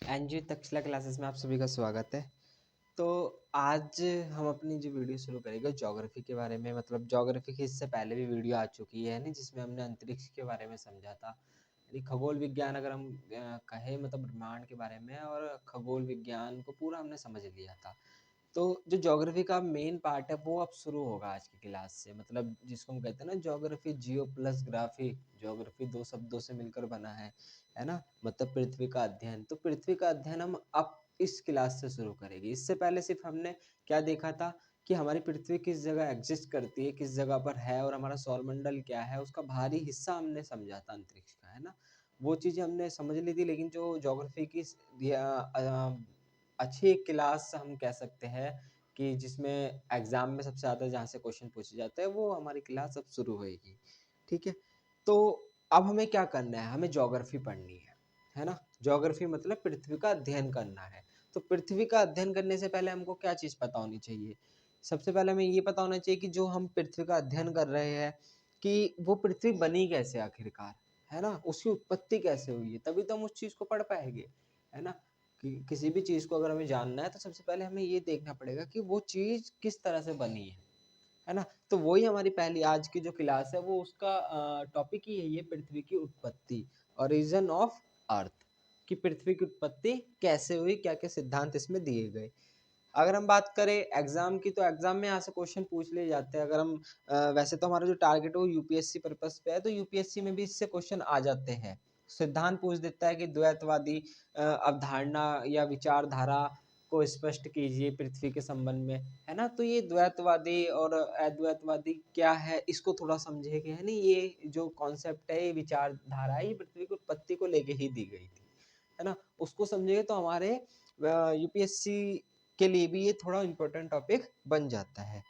NG Takshashila classes में आप सभी का स्वागत है। तो आज हम अपनी जो वीडियो शुरू करेंगे ज्योग्राफी के बारे में, मतलब ज्योग्राफी की इससे पहले भी वीडियो आ चुकी है नहीं, जिसमें हमने अंतरिक्ष के बारे में समझा था। यानी खगोल विज्ञान अगर हम कहें, मतलब ब्रह्मांड के बारे में, और खगोल विज्ञान को पूरा हमने समझ लिया था। तो जो ज्योग्राफी का मेन पार्ट है वो अब शुरू होगा आज की क्लास से, मतलब जिसको हम कहते हैं ना ज्योग्राफी, जियो प्लस ग्राफी। ज्योग्राफी दो शब्दों से मिलकर बना है ना, मतलब पृथ्वी का अध्ययन। तो पृथ्वी का अध्ययन हम अब इस क्लास से शुरू करेंगे। इससे पहले सिर्फ हमने क्या देखा था कि हमारी पृथ्वी किस जगह एग्जिस्ट करती है, किस जगह पर है, और हमारा सौरमंडल क्या है, उसका बाहरी हिस्सा हमने समझा था अंतरिक्ष का, है ना। वो चीज़ें हमने समझ ली थी, लेकिन जो ज्योग्राफी की अच्छी क्लास हम कह सकते हैं कि जिसमें एग्जाम में सबसे ज़्यादा जहाँ से क्वेश्चन पूछे जाते हैं, वो हमारी क्लास अब शुरू होएगी। ठीक है, तो अब हमें क्या करना है, हमें ज्योग्राफी पढ़नी है ना। ज्योग्राफी मतलब पृथ्वी का अध्ययन करना है। तो पृथ्वी का अध्ययन करने से पहले हमको क्या चीज़ पता होनी चाहिए? सबसे पहले हमें ये पता होना चाहिए कि जो हम पृथ्वी का अध्ययन कर रहे हैं, कि वो पृथ्वी बनी कैसे आखिरकार, है ना, उसकी उत्पत्ति कैसे हुई है, तभी तो हम उस चीज़ को पढ़ पाएंगे, है ना। कि किसी भी चीज़ को अगर हमें जानना है तो सबसे पहले हमें ये देखना पड़ेगा कि वो चीज़ किस तरह से बनी है ना। तो वही हमारी पहली आज की जो क्लास है, वो उसका टॉपिक ही है, ये पृथ्वी की उत्पत्ति, ओरिजिन ऑफ अर्थ, कि पृथ्वी की उत्पत्ति कैसे हुई, क्या क्या सिद्धांत इसमें दिए गए। अगर हम बात करें एग्जाम की, तो एग्जाम में यहाँ से क्वेश्चन पूछ लिए जाते हैं। अगर हम वैसे तो हमारा जो टारगेट है वो यूपीएससी पर्पस पे है, तो यूपीएससी में भी इससे क्वेश्चन आ जाते हैं। सिद्धांत पूछ देता है कि द्वैतवादी अवधारणा या विचारधारा को स्पष्ट कीजिए पृथ्वी के संबंध में, है ना। तो ये द्वैतवादी और अद्वैतवादी क्या है, इसको थोड़ा समझेंगे, है नहीं। ये जो कॉन्सेप्ट है, ये विचारधारा है, ये पृथ्वी की उत्पत्ति को लेके ही दी गई थी, है ना। उसको समझेंगे तो हमारे यूपीएससी के लिए भी ये थोड़ा इम्पोर्टेंट टॉपिक बन जाता है।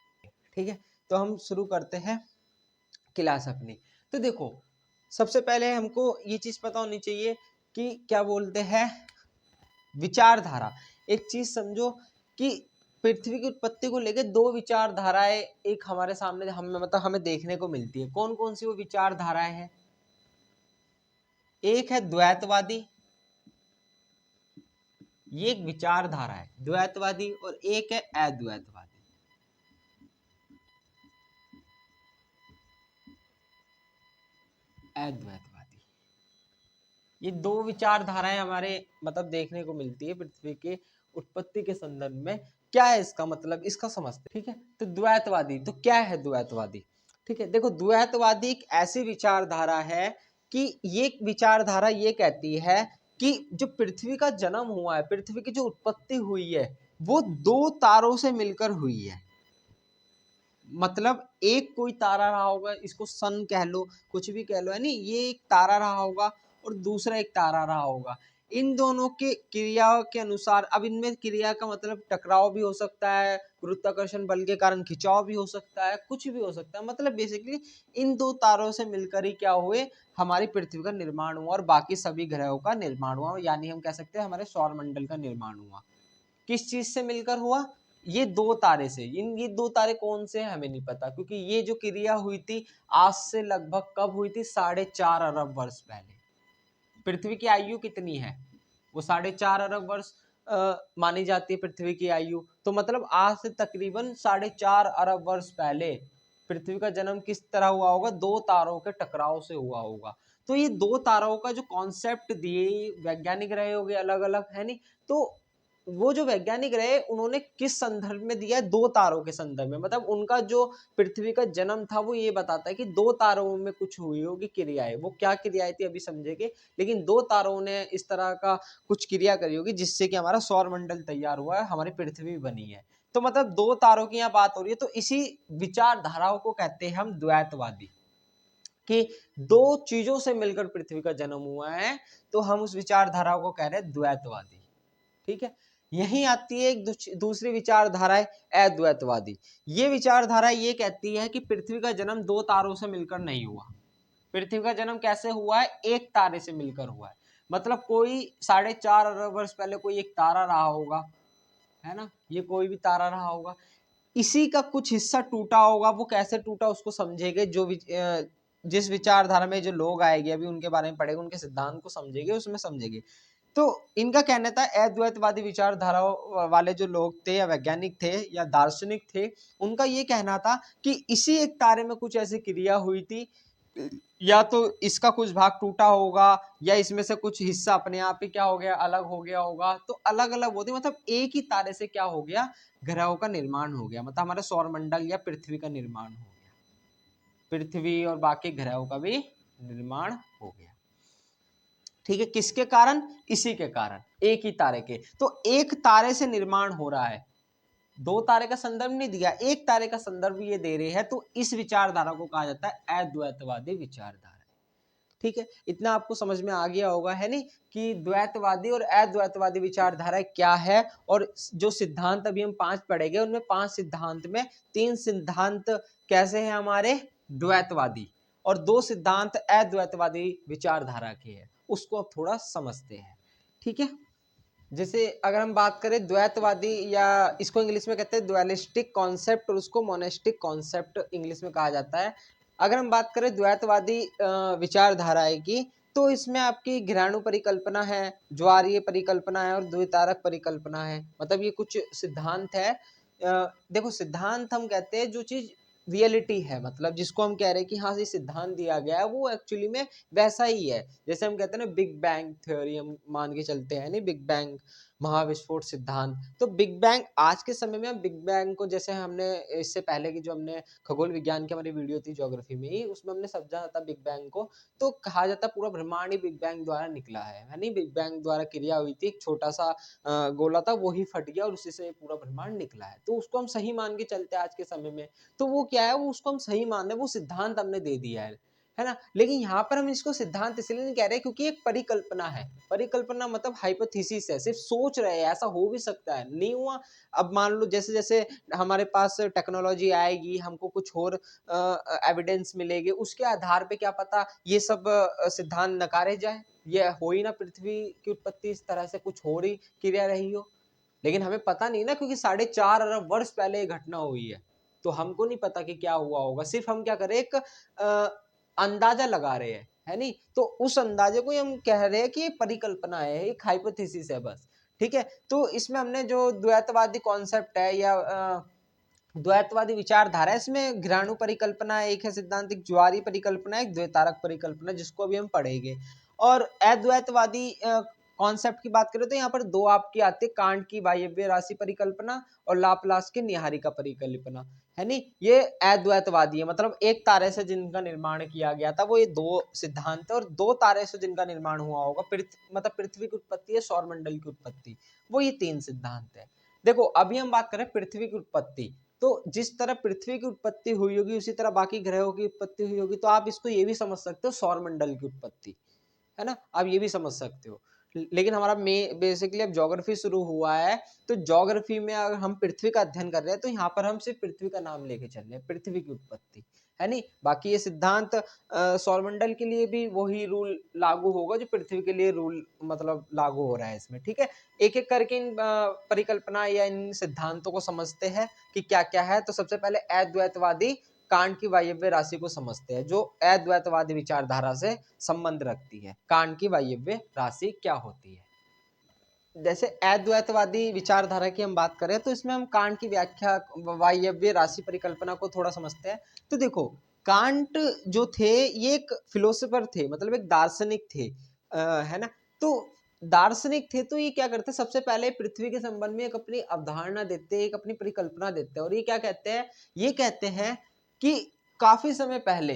ठीक है, तो हम शुरू करते हैं क्लास अपनी। तो देखो, सबसे पहले हमको ये चीज पता होनी चाहिए कि क्या बोलते हैं विचारधारा। एक चीज समझो कि पृथ्वी की उत्पत्ति को लेकर दो विचारधाराएं एक हमारे सामने हमें, मतलब हमें देखने को मिलती है। कौन कौन सी वो विचारधाराएं हैं? एक है द्वैतवादी, ये एक विचारधारा है द्वैतवादी, और एक है अद्वैतवादी। अद्वैतवादी, ये दो विचारधाराएं हमारे मतलब देखने को मिलती है पृथ्वी के उत्पत्ति के संदर्भ में। क्या है इसका मतलब, इसका समझते। ठीक है, तो द्वैतवादी, तो क्या है द्वैतवादी? ठीक है, देखो द्वैतवादी एक ऐसी विचारधारा है कि ये विचारधारा ये कहती है कि जो पृथ्वी का जन्म हुआ है, पृथ्वी की जो उत्पत्ति हुई है, वो दो तारों से मिलकर हुई है। मतलब एक कोई तारा रहा होगा, इसको सन कह लो, कुछ भी कह लो, है नहीं, ये एक तारा रहा होगा और दूसरा एक तारा रहा होगा। इन दोनों के क्रिया के अनुसार, अब इनमें क्रिया का मतलब टकराव भी हो सकता है, गुरुत्वाकर्षण बल के कारण खिंचाव भी हो सकता है, कुछ भी हो सकता है। मतलब बेसिकली इन दो तारों से मिलकर ही क्या हुए, हमारी पृथ्वी का निर्माण हुआ और बाकी सभी ग्रहों का निर्माण हुआ, यानी हम कह सकते हैं हमारे सौरमंडल का निर्माण हुआ। किस चीज से मिलकर हुआ? ये दो तारे से। ये दो तारे कौन से हैं हमें नहीं पता, क्योंकि ये जो क्रिया हुई थी आज से लगभग कब हुई थी, 4.5 अरब वर्ष पहले। पृथ्वी की आयु कितनी है? वो 4.5 अरब वर्ष मानी जाती है पृथ्वी की आयु। तो मतलब आज से तकरीबन 4.5 अरब वर्ष पहले पृथ्वी का जन्म किस तरह हुआ होगा? दो तारों के टकराव से हुआ होगा। तो ये दो तारों का जो कॉन्सेप्ट दिए वैज्ञानिक रहे होंगे अलग अलग, है नहीं। तो वो जो वैज्ञानिक रहे उन्होंने किस संदर्भ में दिया है? दो तारों के संदर्भ में। मतलब उनका जो पृथ्वी का जन्म था वो ये बताता है कि दो तारों में कुछ हुई होगी क्रियाएं। वो क्या क्रियाएं थी अभी समझेंगे, लेकिन दो तारों ने इस तरह का कुछ क्रिया करी होगी जिससे कि हमारा सौरमंडल तैयार हुआ है, हमारी पृथ्वी बनी है। तो मतलब दो तारों की यहाँ बात हो रही है। तो इसी विचारधाराओं को कहते हैं हम द्वैतवादी, कि दो चीजों से मिलकर पृथ्वी का जन्म हुआ है। तो हम उस विचारधारा को कह रहे हैं द्वैतवादी। ठीक है, यही आती है एक दूसरी विचारधारा है अद्वैतवादी। ये विचारधारा ये कहती है कि पृथ्वी का जन्म दो तारों से मिलकर नहीं हुआ। पृथ्वी का जन्म कैसे हुआ है? एक तारे से मिलकर हुआ है। मतलब कोई 4.5 अरब वर्ष पहले कोई एक तारा रहा होगा, है ना, ये कोई भी तारा रहा होगा, इसी का कुछ हिस्सा टूटा होगा। वो कैसे टूटा उसको समझेंगे, जिस विचारधारा में जो लोग आएंगे अभी उनके बारे में पढ़ेंगे, उनके सिद्धांत को समझेंगे, उसमें समझेंगे। तो इनका कहना था अद्वैतवादी विचारधाराओं वाले जो लोग थे या वैज्ञानिक थे या दार्शनिक थे, उनका ये कहना था कि इसी एक तारे में कुछ ऐसी क्रिया हुई थी, या तो इसका कुछ भाग टूटा होगा या इसमें से कुछ हिस्सा अपने आप ही क्या हो गया, अलग हो गया होगा। तो अलग अलग होती, मतलब एक ही तारे से क्या हो गया, ग्रहों का निर्माण हो गया, मतलब हमारे सौरमंडल या पृथ्वी का निर्माण हो गया, पृथ्वी और बाकी ग्रहों का भी निर्माण हो गया। ठीक है, किसके कारण, इसी के कारण, एक ही तारे के। तो एक तारे से निर्माण हो रहा है, दो तारे का संदर्भ नहीं दिया, एक तारे का संदर्भ ये दे रहे हैं, तो इस विचारधारा को कहा जाता है अद्वैतवादी विचारधारा। ठीक है, इतना आपको समझ में आ गया होगा, है नहीं, कि द्वैतवादी और अद्वैतवादी विचारधारा क्या है। और जो सिद्धांत अभी हम 5 पढ़ेंगे, उनमें 5 सिद्धांत में 3 सिद्धांत कैसे हैं हमारे, द्वैतवादी, और 2 सिद्धांत अद्वैतवादी विचारधारा के हैं, उसको अब थोड़ा समझते हैं। ठीक है, जैसे अगर हम बात करें द्वैतवादी, या इसको इंग्लिश में कहते हैं ड्युअलिस्टिक कॉन्सेप्ट, और उसको मोनेस्टिक कॉन्सेप्ट इंग्लिश में कहा जाता है। अगर हम बात करें द्वैतवादी विचारधाराएं की, तो इसमें आपकी घिराणु परिकल्पना है, ज्वारीय परिकल्पना है और द्वितारक परिकल्पना है। मतलब ये कुछ सिद्धांत है। देखो, सिद्धांत हम कहते हैं जो चीज रियलिटी है, मतलब जिसको हम कह रहे हैं कि हाँ ये सिद्धांत दिया गया है, वो एक्चुअली में वैसा ही है। जैसे हम कहते हैं ना बिग बैंग थ्योरी, हम मान के चलते हैं नहीं, बिग बैंग महाविस्फोट सिद्धांत। तो बिग बैंग आज के समय में, हम बिग बैंग को जैसे हमने इससे पहले की जो हमने खगोल विज्ञान की हमारी वीडियो थी ज्योग्राफी में ही, उसमें हमने समझा था बिग बैंग को। तो कहा जाता पूरा ब्रह्मांड ही बिग बैंग द्वारा निकला है नहीं, बिग बैंग द्वारा क्रिया हुई थी, एक छोटा सा गोला था, वो ही फट गया और उसी से पूरा ब्रह्मांड निकला है। तो उसको हम सही मान के चलते हैं आज के समय में। तो वो क्या है, वो उसको हम सही मान रहे हैं, वो सिद्धांत हमने दे दिया है ना। लेकिन यहाँ पर हम इसको सिद्धांत इसलिए नहीं कह रहे क्योंकि एक परिकल्पना है। परिकल्पना मतलब हाइपोथेसिस है, सिर्फ सोच रहे हैं ऐसा हो भी सकता है, नहीं हुआ। अब मान लो जैसे जैसे हमारे पास टेक्नोलॉजी आएगी, हमको कुछ और एविडेंस मिलेगी, उसके आधार पे क्या पता ये सब सिद्धांत नकारे जाए, ये हो ही ना, पृथ्वी की उत्पत्ति इस तरह से कुछ हो रही क्रिया रही हो। लेकिन हमें पता नहीं ना, क्योंकि 4.5 अरब वर्ष पहले ये घटना हुई है, तो हमको नहीं पता कि क्या हुआ होगा। सिर्फ हम क्या करें, एक अंदाजा लगा रहे हैं, है नहीं। तो उस अंदाजे को हम कह रहे हैं कि ये परिकल्पना है, एक हाइपोथेसिस है बस। ठीक है, तो इसमें हमने जो द्वैतवादी कॉन्सेप्ट है या द्वैतवादी विचारधारा है, इसमें घिराणु परिकल्पना एक है सिद्धांत, एक ज्वारीय परिकल्पना, एक द्वितारक परिकल्पना, जिसको अभी हम पढ़ेंगे। और अद्वैतवादी कॉन्सेप्ट की बात करें तो यहाँ पर 2 आपकी आती है, कांट की वायव्य राशि परिकल्पना और लाप्लास की निहारिका परिकल्पना, है नहीं। ये अद्वैतवादी है, मतलब एक तारे से जिनका निर्माण किया गया था, वो ये 2 सिद्धांत है। और 2 तारे से जिनका निर्माण हुआ होगा, मतलब पृथ्वी की उत्पत्ति है, सौरमंडल की उत्पत्ति, वो ये 3 सिद्धांत है। देखो, अभी हम बात करें पृथ्वी की उत्पत्ति, तो जिस तरह पृथ्वी की उत्पत्ति हुई होगी, उसी तरह बाकी ग्रहों की उत्पत्ति हुई होगी। तो आप इसको ये भी समझ सकते हो सौरमंडल की उत्पत्ति, है ना, आप ये भी समझ सकते हो। लेकिन हमारा बेसिकली अब ज्योग्राफी शुरू हुआ है, तो ज्योग्राफी में अगर हम पृथ्वी का अध्ययन कर रहे हैं, तो यहाँ पर हम सिर्फ पृथ्वी का नाम लेके चल रहे हैं, पृथ्वी की उत्पत्ति, है नहीं। बाकी ये सिद्धांत सौरमंडल के लिए भी वही रूल लागू होगा जो पृथ्वी के लिए रूल मतलब लागू हो रहा है इसमें। ठीक है, एक एक करके इन परिकल्पना या इन सिद्धांतों को समझते हैं कि क्या क्या है। तो सबसे पहले अद्वैतवादी कांट की वायव्य राशि को समझते हैं, जो अद्वैतवादी विचारधारा से संबंध रखती है। कांट की वायव्य राशि क्या होती है। जैसे अद्वैतवादी विचारधारा की हम बात करें, तो इसमें हम कांट की व्याख्या वायव्य राशि परिकल्पना को थोड़ा समझते हैं। तो देखो, कांट जो थे ये एक फिलोसोफर थे, मतलब एक दार्शनिक थे, है ना। तो दार्शनिक थे, तो ये क्या करते, सबसे पहले पृथ्वी के संबंध में एक अपनी अवधारणा देते हैं, एक अपनी परिकल्पना देते हैं। और ये क्या कहते हैं, ये कहते हैं कि काफी समय पहले,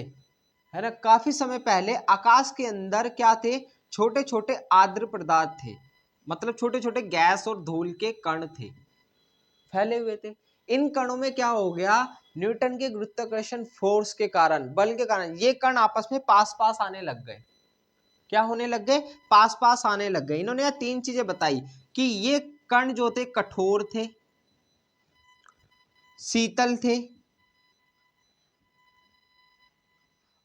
है ना, काफी समय पहले आकाश के अंदर क्या थे, छोटे छोटे आर्द्र पदार्थ थे, मतलब छोटे छोटे गैस और धूल के कण थे, फैले हुए थे। इन कणों में क्या हो गया, न्यूटन के गुरुत्वाकर्षण फोर्स के कारण, बल के कारण, ये कण आपस में पास पास आने लग गए। क्या होने लग गए, पास पास आने लग गए। इन्होंने यहाँ 3 चीजें बताई कि ये कण जो थे कठोर थे, शीतल थे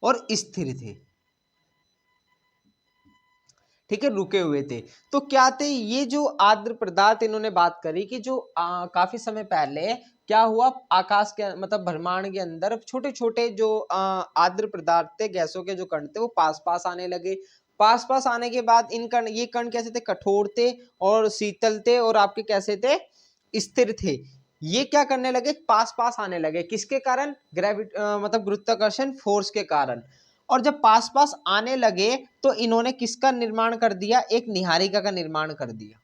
और स्थिर थे। ठीक है, रुके हुए थे। तो क्या थे ये जो आर्द्र पदार्थ, इन्होंने बात करी कि जो काफी समय पहले क्या हुआ, आकाश के मतलब ब्रह्मांड के अंदर छोटे छोटे जो आर्द्र पदार्थ थे, गैसों के जो कण थे, वो पास पास आने लगे। पास पास आने के बाद इन कण, ये कण कैसे थे, कठोर थे और शीतल थे और आपके कैसे थे, स्थिर थे। ये क्या करने लगे, पास पास आने लगे, किसके कारण, मतलब गुरुत्वाकर्षण फोर्स के कारण। और जब पास पास आने लगे तो इन्होंने किसका निर्माण कर दिया, एक निहारिका का निर्माण कर दिया,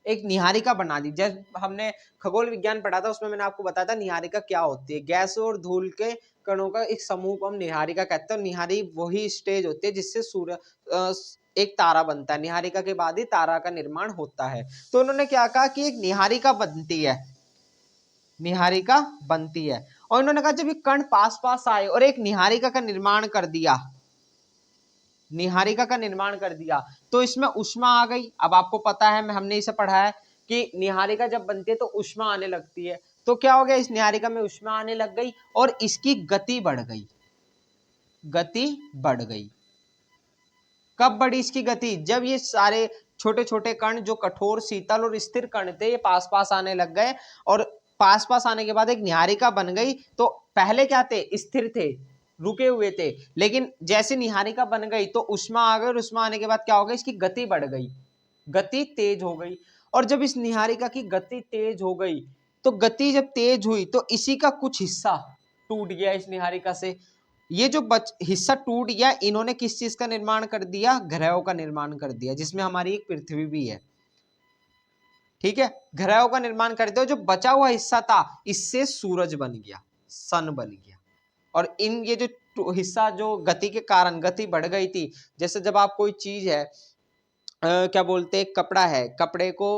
एक निहारिका बना दी। जब हमने खगोल विज्ञान पढ़ा था उसमें मैंने आपको बताया था निहारिका क्या होती है, गैस और धूल के कणों का एक समूह को हम निहारिका कहते हैं। निहारी वही स्टेज होती है जिससे एक तारा बनता है, निहारिका के बाद ही तारा का निर्माण होता है। तो उन्होंने क्या कहा कि एक निहारिका बनती है, निहारिका बनती है। और इन्होंने कहा जब ये कण पास पास आए और एक निहारिका का निर्माण कर दिया, निहारिका का निर्माण कर दिया, तो इसमें ऊष्मा आ गई। अब आपको पता है, हमने इसे पढ़ा है कि निहारिका जब बनती है तो ऊष्मा आने लगती है। तो क्या हो गया, इस निहारिका में ऊष्मा आने लग गई और इसकी गति बढ़ गई, गति बढ़ गई। कब बढ़ी इसकी गति, जब ये सारे छोटे छोटे कण जो कठोर शीतल और स्थिर कण थे ये पास पास आने लग गए, और पास पास आने के बाद एक निहारिका बन गई। तो पहले क्या थे, स्थिर थे, रुके हुए थे, लेकिन जैसे निहारिका बन गई तो ऊष्मा आ गई, और ऊष्मा आने के बाद क्या हो गया, इसकी गति बढ़ गई, गति तेज हो गई। और जब इस निहारिका की गति तेज हो गई, तो गति जब तेज हुई तो इसी का कुछ हिस्सा टूट गया इस निहारिका से। ये जो हिस्सा टूट गया, इन्होंने किस चीज का निर्माण कर दिया, ग्रहों का निर्माण कर दिया, जिसमें हमारी एक पृथ्वी भी है। ठीक है, ग्रहों का निर्माण कर दिया। जो बचा हुआ हिस्सा था इससे सूरज बन गया, सन बन गया। और इन ये जो हिस्सा जो गति के कारण गति बढ़ गई थी, जैसे जब आप कोई चीज है क्या बोलते हैं, कपड़ा है, कपड़े को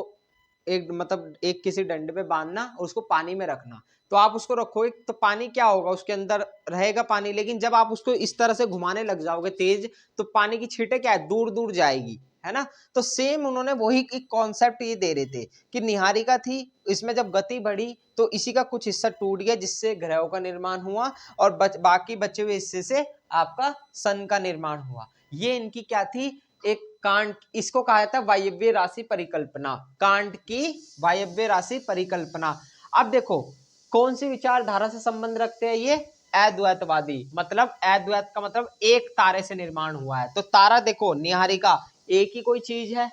एक मतलब एक किसी डंडे पे बांधना और उसको पानी में रखना, तो आप उसको रखोगे तो पानी क्या होगा, उसके अंदर रहेगा पानी, लेकिन जब आप उसको इस तरह से घुमाने लग जाओगे तेज, तो पानी की छींटे क्या है, दूर दूर जाएगी, है ना। तो सेम उन्होंने वही एक कॉन्सेप्ट ये दे रहे थे कि निहारिका थी, इसमें जब गति बढ़ी तो इसी का कुछ हिस्सा टूट गया जिससे ग्रहों का निर्माण हुआ, और बाकी बचे हुए हिस्से से आपका सन का निर्माण हुआ। ये इनकी क्या थी, एक कांट, इसको कहा जाता है वायव्य राशि परिकल्पना, कांट की वायव्य राशि परिकल्पना। अब देखो कौन सी विचारधारा से संबंध रखते हैं ये, अद्वैतवादी, मतलब अद्वैत का मतलब एक तारे से निर्माण हुआ है। तो तारा देखो, निहारिका एक ही कोई चीज है,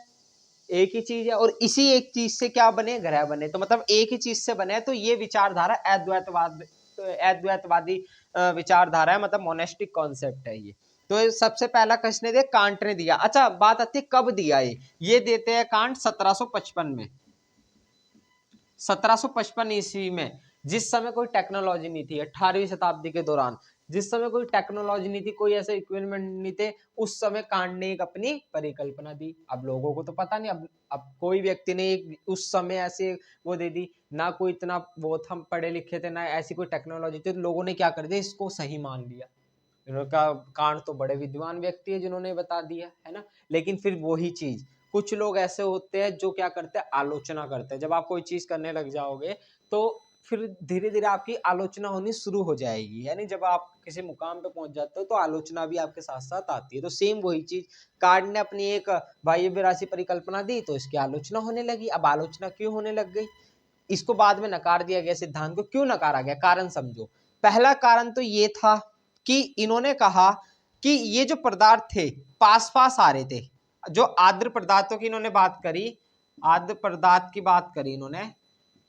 एक ही चीज है, और इसी एक चीज से क्या बने, ग्रह बने, तो मतलब एक ही चीज से बने। तो ये विचारधारा अद्वैतवादी विचारधारा है, मतलब मोनेस्टिक कॉन्सेप्ट है ये। तो सबसे पहला किसने दिया, कांट ने दिया। अच्छा बात आती है कब दिया ये देते हैं कांट 1755 में, 1755 ईस्वी में, जिस समय कोई टेक्नोलॉजी नहीं थी, 18वीं शताब्दी के दौरान, जिस समय कोई टेक्नोलॉजी नहीं थी, कोई ऐसे इक्विपमेंट नहीं थे, उस समय कांट ने एक अपनी परिकल्पना दी। अब लोगों को तो पता नहीं, अब कोई व्यक्ति ने एक उस समय ऐसे वो दे दी ना, कोई इतना बहुत हम पढ़े लिखे थे ना, ऐसी कोई टेक्नोलॉजी थी, तो लोगों ने क्या कर दिया, इसको सही मान लिया। इनका कांट तो बड़े विद्वान व्यक्ति है जिन्होंने बता दिया है ना। लेकिन फिर वही चीज, कुछ लोग ऐसे होते हैं जो क्या करते हैं, आलोचना करते हैं। जब आप कोई चीज करने लग जाओगे तो फिर धीरे धीरे आपकी आलोचना होनी शुरू हो जाएगी, यानी जब आप किसी मुकाम पे पहुंच जाते हो तो आलोचना भी आपके साथ साथ आती है। तो सेम वही चीज, कांट ने अपनी एक वायव्य राशि परिकल्पना दी तो इसकी आलोचना होने लगी। अब आलोचना क्यों होने लग गई, इसको बाद में नकार दिया गया, सिद्धांत को क्यों नकारा गया, कारण समझो। पहला कारण तो ये था कि इन्होंने कहा कि ये जो पदार्थ थे पास पास आ रहे थे, जो आर्द्र पदार्थों की इन्होंने बात करी, आर्द्र पदार्थ की बात करी इन्होंने,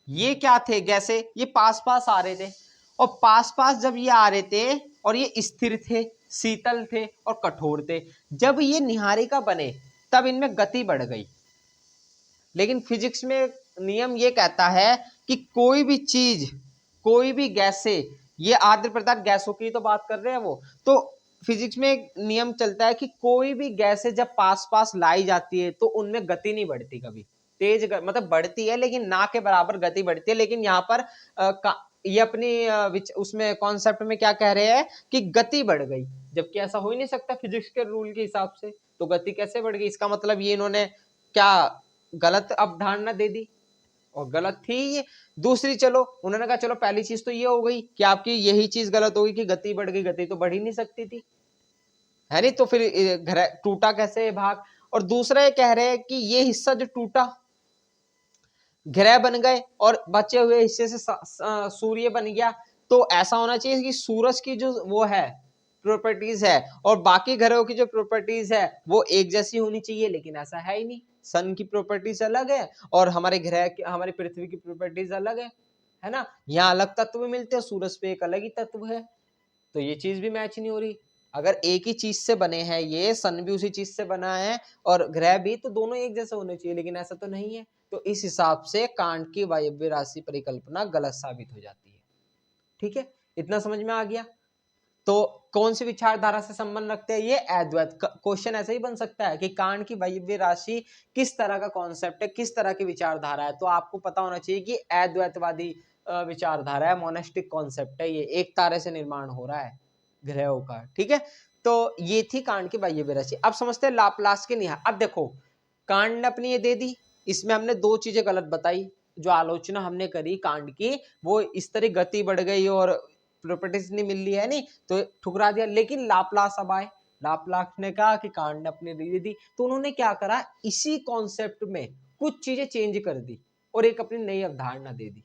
ये क्या थे, गैसे ये पास पास आ रहे थे, और पास पास जब ये आ रहे थे और ये स्थिर थे, शीतल थे और कठोर थे, जब ये निहारिका बने तब इनमें गति बढ़ गई। लेकिन फिजिक्स में नियम ये कहता है कि कोई भी चीज, कोई भी गैसे, ये आर्द्र पदार्थ गैसों की तो बात कर रहे हैं वो, तो फिजिक्स में एक नियम चलता है कि कोई भी गैसें जब पास पास लाई जाती है तो उनमें गति नहीं बढ़ती कभी, मतलब बढ़ती है लेकिन ना के बराबर गति बढ़ती है। लेकिन यहाँ पर ये अपनी उसमें कॉन्सेप्ट में क्या कह रहे हैं कि गति बढ़ गई, जबकि ऐसा हो ही नहीं सकता फिजिक्स के रूल के हिसाब से, तो गति कैसे बढ़ गई, इसका मतलब ये इन्होंने क्या गलत अवधारणा दे दी, और गलत थी ये। दूसरी, चलो उन्होंने कहा चलो पहली चीज तो ये हो गई कि आपकी यही चीज गलत होगी कि गति बढ़ गई, गति तो बढ़ ही नहीं सकती थी, है नहीं, तो फिर टूटा कैसे भाग। और दूसरा ये कह रहे हैं कि ये हिस्सा जो टूटा, ग्रह बन गए और बचे हुए हिस्से से सूर्य बन गया, तो ऐसा होना चाहिए कि सूरज की जो वो है प्रॉपर्टीज है और बाकी ग्रहों की जो प्रॉपर्टीज है वो एक जैसी होनी चाहिए, लेकिन ऐसा है ही नहीं। सन की प्रॉपर्टीज अलग है और हमारे ग्रह की, हमारी पृथ्वी की प्रॉपर्टीज अलग है ना। यहाँ अलग तत्व मिलते हैं, सूरज पे एक अलग ही तत्व है, तो ये चीज भी मैच नहीं हो रही। अगर एक ही चीज से बने हैं, ये सन भी उसी चीज से बना है और ग्रह भी, तो दोनों एक जैसे होने चाहिए, लेकिन ऐसा तो नहीं है। तो इस हिसाब से कांट की वायव्य राशि परिकल्पना गलत साबित हो जाती है। ठीक है, इतना समझ में आ गया। तो कौन सी विचारधारा से संबंध रखते हैं ये? अद्वैत। क्वेश्चन ऐसे ही बन सकता है कि कांट की वायव्य राशि किस तरह का कॉन्सेप्ट है, किस तरह की विचारधारा है, तो आपको पता होना चाहिए कि अद्वैतवादी विचारधारा है, मोनेस्टिक कॉन्सेप्ट है, ये एक तारे से निर्माण हो रहा है ग्रहों का। ठीक है, तो ये थी कांट की वायव्य राशि। अब समझते हैं लाप्लास के नियम। अब देखो, कांट ने अपनी ये दे दी, इसमें हमने दो चीजें गलत बताई। जो आलोचना हमने करी कांट की, वो इस तरह गति बढ़ गई और प्रॉपर्टीज नहीं मिल रही है, नहीं तो ठुकरा दिया। लेकिन लाप्लास अब आए, लाप्लास ने कहा कि कांट ने अपनी दे दी, तो उन्होंने क्या करा, इसी कॉन्सेप्ट में कुछ चीजें चेंज कर दी और एक अपनी नई अवधारणा दे दी,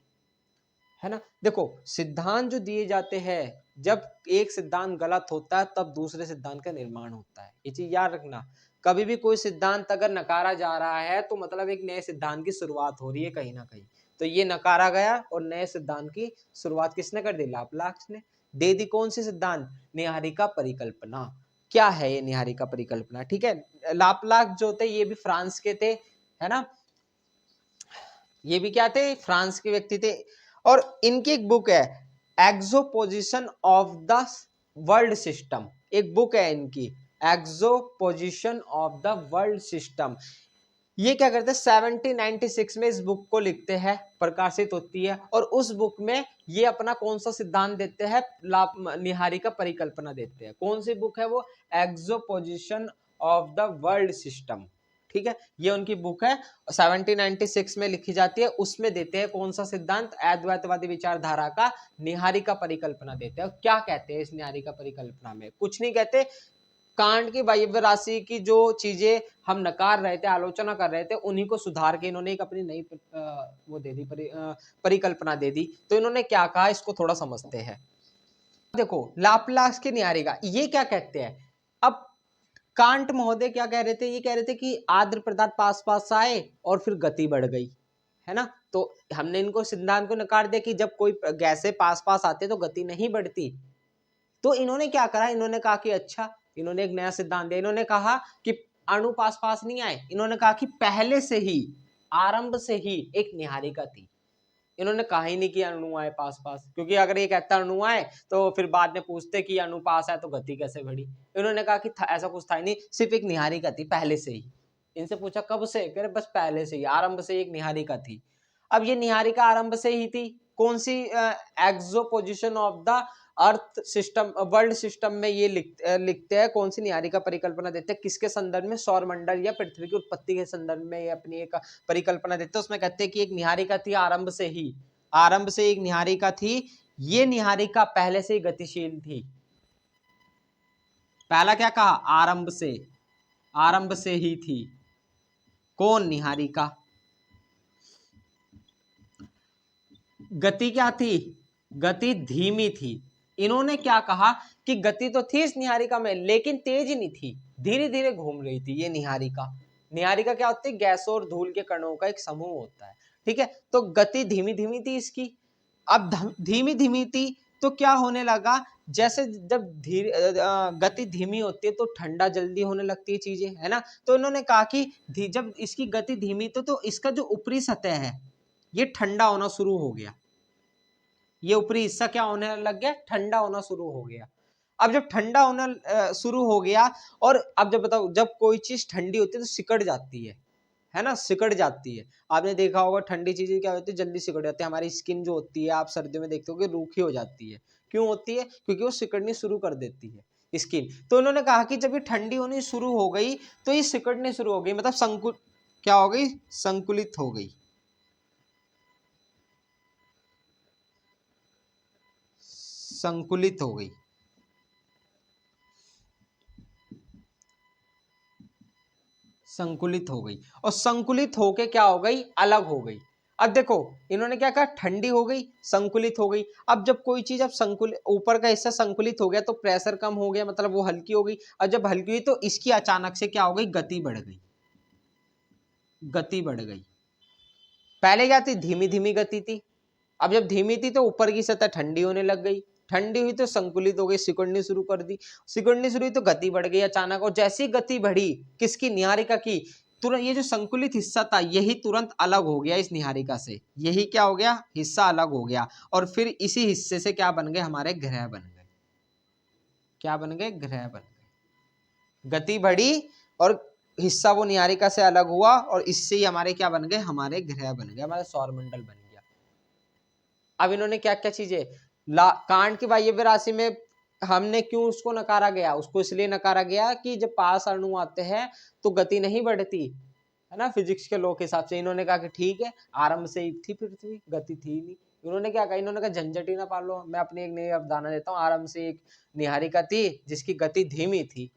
है ना। देखो, सिद्धांत जो दिए जाते हैं, जब एक सिद्धांत गलत होता है तब दूसरे सिद्धांत का निर्माण होता है, ये चीज याद रखना। कभी भी कोई सिद्धांत अगर नकारा जा रहा है तो मतलब एक नए सिद्धांत की शुरुआत हो रही है कहीं ना कहीं। तो ये नकारा गया और नए सिद्धांत की शुरुआत किसने कर दी? लाप्लास ने दे दी। कौन सी सिद्धांत? निहारिका परिकल्पना। क्या है ये निहारिका परिकल्पना? ठीक है, लाप्लास जो थे ये भी फ्रांस के थे, है ना, ये भी क्या थे? फ्रांस के व्यक्ति थे। और इनकी एक बुक है एक्सोपोजिशन ऑफ द वर्ल्ड सिस्टम, एक बुक है इनकी एक्सोपोजिशन ऑफ द वर्ल्ड सिस्टम। ये क्या करते हैं, 1796 में इस बुक को लिखते हैं, प्रकाशित होती है, और उस बुक में ये अपना कौन सा सिद्धांत देते हैं? निहारिका परिकल्पना देते हैं। कौन सी बुक है वो? एक्सोपोजिशन ऑफ द वर्ल्ड सिस्टम। ठीक है, ये उनकी बुक है, 1796 में लिखी जाती है। उसमें देते हैं कौन सा सिद्धांत? अद्वैतवादी विचारधारा का निहारिका परिकल्पना देते हैं। क्या कहते हैं इस निहारिका परिकल्पना में? कुछ नहीं कहते, कांट की वायव्य राशि की जो चीजें हम नकार रहे थे, आलोचना कर रहे थे, उन्हीं को सुधार के इन्होंने एक अपनी नई वो दे दी, परिकल्पना दे दी। तो इन्होंने क्या कहा, इसको थोड़ा समझते हैं। देखो, लाप्लास की निहारिका ये क्या कहते हैं? अब कांट महोदय क्या कह रहे थे? ये कह रहे थे कि आद्र पदार्थ पास पास आए और फिर गति बढ़ गई, है ना। तो हमने इनको सिद्धांत को नकार दिया कि जब कोई गैसें पास पास आते तो गति नहीं बढ़ती। तो इन्होंने क्या करा, इन्होंने कहा कि अच्छा, इन्होंने एक नया सिद्धांत दिया। इन्होंने कहा कि अणु पास पास नहीं आए, इन्होंने कहा कि पहले से ही, आरंभ से ही एक निहारिका थी। इन्होंने कहा ही नहीं कि अणु आए पास पास, क्योंकि अगर ये कहता अणु आए तो फिर बाद में पूछते कि अणु पास है तो गति कैसे बढ़ी। इन्होंने कहा कि ऐसा कुछ था ही नहीं, सिर्फ एक निहारिका थी पहले से ही। इनसे पूछा कब से? कह रहे बस पहले से ही, आरंभ से एक निहारिका थी। अब ये निहारिका आरंभ से ही थी, कौन सी? Exposition of the earth system, world system में ये लिखते हैं। कौन सी निहारिका परिकल्पना देते हैं? किसके संदर्भ में? सौर मंडल या पृथ्वी की उत्पत्ति के संदर्भ में ये अपनी एक परिकल्पना देते हैं। उसमें कहते हैं कि एक निहारिका थी आरंभ से ही, आरंभ से एक निहारिका थी। ये निहारिका पहले से ही गतिशील थी। पहला क्या कहा? आरंभ से, आरंभ से ही थी। कौन? निहारिका। गति क्या थी? गति धीमी थी। इन्होंने क्या कहा कि गति तो थी इस निहारिका में, लेकिन तेज नहीं थी, धीरे धीरे घूम रही थी ये निहारिका। निहारिका क्या होती है? गैसों और धूल के कणों का एक समूह होता है। ठीक है, तो गति धीमी धीमी थी इसकी। अब धीमी धीमी थी तो क्या होने लगा, जैसे जब गति धीमी होती है तो ठंडा जल्दी होने लगती है चीजें, है ना। तो इन्होंने कहा कि जब इसकी गति धीमी तो इसका जो ऊपरी सतह है ये ठंडा होना शुरू हो गया। ये ऊपरी हिस्सा क्या होने लग गया? ठंडा होना शुरू हो गया। अब जब ठंडा होना शुरू हो गया, और अब जब बताओ, जब कोई चीज ठंडी होती है तो सिकड़ जाती है ना, सिकड़ जाती है। आपने देखा होगा ठंडी चीजें क्या होती है? जल्दी सिकड़ जाती है। हमारी स्किन जो होती है, आप सर्दियों में देखते हो कि रूखी हो जाती है। क्यों होती है? क्योंकि वो सिकड़नी शुरू कर देती है स्किन। तो उन्होंने कहा कि जब ये ठंडी होनी शुरू हो गई तो ये सिकड़नी शुरू हो गई, मतलब क्या हो गई? संकुलित हो गई। संकुलित हो गई। संकुलित हो गई, और संकुलित होके क्या हो गई? अलग हो गई। अब देखो इन्होंने क्या कहा, ठंडी हो गई, संकुलित हो गई। अब जब कोई चीज अब संकुलित, ऊपर का हिस्सा संकुलित हो गया तो प्रेशर कम हो गया, मतलब वो हल्की हो गई। और जब हल्की हुई तो इसकी अचानक से क्या हो गई, गति बढ़ गई, गति बढ़ गई। पहले क्या थी, धीमी धीमी गति थी। अब जब धीमी थी तो ऊपर की सतह ठंडी होने लग गई, ठंडी हुई तो संकुलित हो गई, सिकुड़नी शुरू कर दी, सिकुड़नी शुरू हुई तो गति बढ़ गई अचानक। और जैसी गति बढ़ी किसकी, निहारिका की, तुरंत ये जो संकुलित हिस्सा था यही तुरंत अलग हो गया इस निहारिका से, यही क्या हो गया, हिस्सा अलग हो गया। और फिर इसी हिस्से से क्या बन गए, हमारे ग्रह बन गए। क्या बन गए, ग्रह बन गए। गति बढ़ी और हिस्सा वो निहारिका से अलग हुआ और इससे ही हमारे क्या बन गए, हमारे ग्रह बन गए, हमारे सौरमंडल बन गया। अब इन्होंने क्या क्या चीजें, कांट की वायव्य राशि में हमने क्यों उसको नकारा गया, उसको इसलिए नकारा गया कि जब पास अणु आते हैं तो गति नहीं बढ़ती है ना, फिजिक्स के लॉ के हिसाब से। इन्होंने कहा कि ठीक है, आरंभ से ही थी पृथ्वी, गति थी नहीं। इन्होंने क्या कहा, इन्होंने कहा झंझट ही ना पालो, मैं अपनी एक नई अवधारणा देता हूँ। आरंभ से एक निहारिका थी जिसकी गति धीमी थी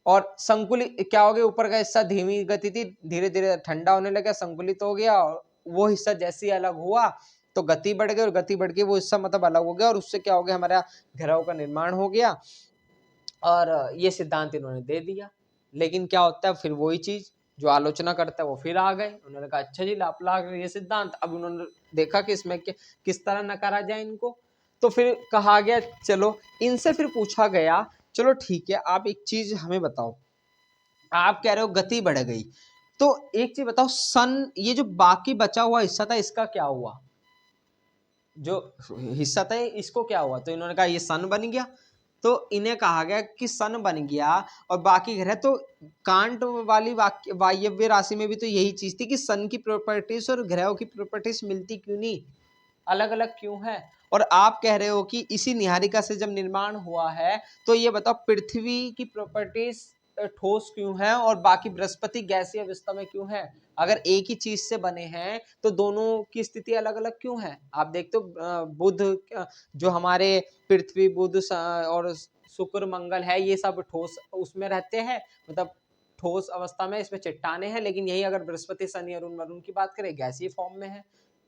और संकुलित क्या हो गया, ऊपर का हिस्सा धीमी गति थी, धीरे धीरे ठंडा होने लगा, संकुलित हो गया और वो हिस्सा जैसे ही अलग हुआ तो गति बढ़ गई और गति बढ़ के वो हिस्सा मतलब अलग हो गया और उससे क्या हो गया, हमारा ग्रहों का निर्माण हो गया। और ये सिद्धांत इन्होंने दे दिया। लेकिन क्या होता है, फिर वही चीज जो आलोचना करता है वो फिर आ गए, उन्होंने कहा अच्छा जी लाप्लास ये सिद्धांत। अब उन्होंने देखा कि इसमें किस तरह नकारा जाए इनको, तो फिर कहा गया चलो इनसे फिर पूछा गया, चलो ठीक है आप एक चीज हमें बताओ, आप कह रहे हो गति बढ़ गई, तो एक चीज बताओ, सन ये जो बाकी बचा हुआ हिस्सा था इसका क्या हुआ, जो हिस्सा था इसको क्या हुआ, तो इन्होंने कहा ये सन बन गया। तो इन्हें कहा गया कि सन बन गया और बाकी ग्रह, तो कांट वाली वायव्य राशि में भी तो यही चीज थी कि सन की प्रॉपर्टीज और ग्रहों की प्रॉपर्टीज मिलती क्यों नहीं, अलग अलग क्यों है। और आप कह रहे हो कि इसी निहारिका से जब निर्माण हुआ है तो ये बताओ पृथ्वी की प्रॉपर्टीज ठोस क्यों है और बाकी बृहस्पति गैसीय अवस्था में क्यों है। अगर एक ही चीज से बने हैं तो दोनों की स्थिति अलग अलग क्यों है। आप देखते हो बुध जो हमारे पृथ्वी बुध और शुक्र मंगल है ये सब ठोस उसमें रहते हैं, मतलब ठोस अवस्था में, इसमें चट्टाने हैं। लेकिन यही अगर बृहस्पति शनि अरुण वरुण की बात करें गैसीय फॉर्म में है।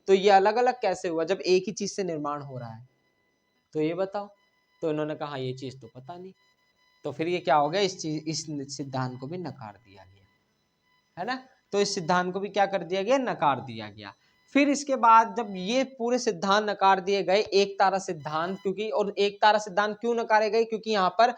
तो ये अलग अलग कैसे हुआ जब एक ही चीज से निर्माण हो रहा है, तो ये बताओ। तो इन्होंने कहा ये चीज तो पता नहीं। तो फिर ये क्या हो गया, इस सिद्धांत को भी नकार दिया गया, है ना। तो इस सिद्धांत को भी क्या कर दिया गया, नकार दिया गया। फिर इसके बाद जब ये पूरे सिद्धांत नकार दिए गए, एक तारा सिद्धांत, क्योंकि और एक तारा सिद्धांत क्यों नकारे गए, क्योंकि यहाँ पर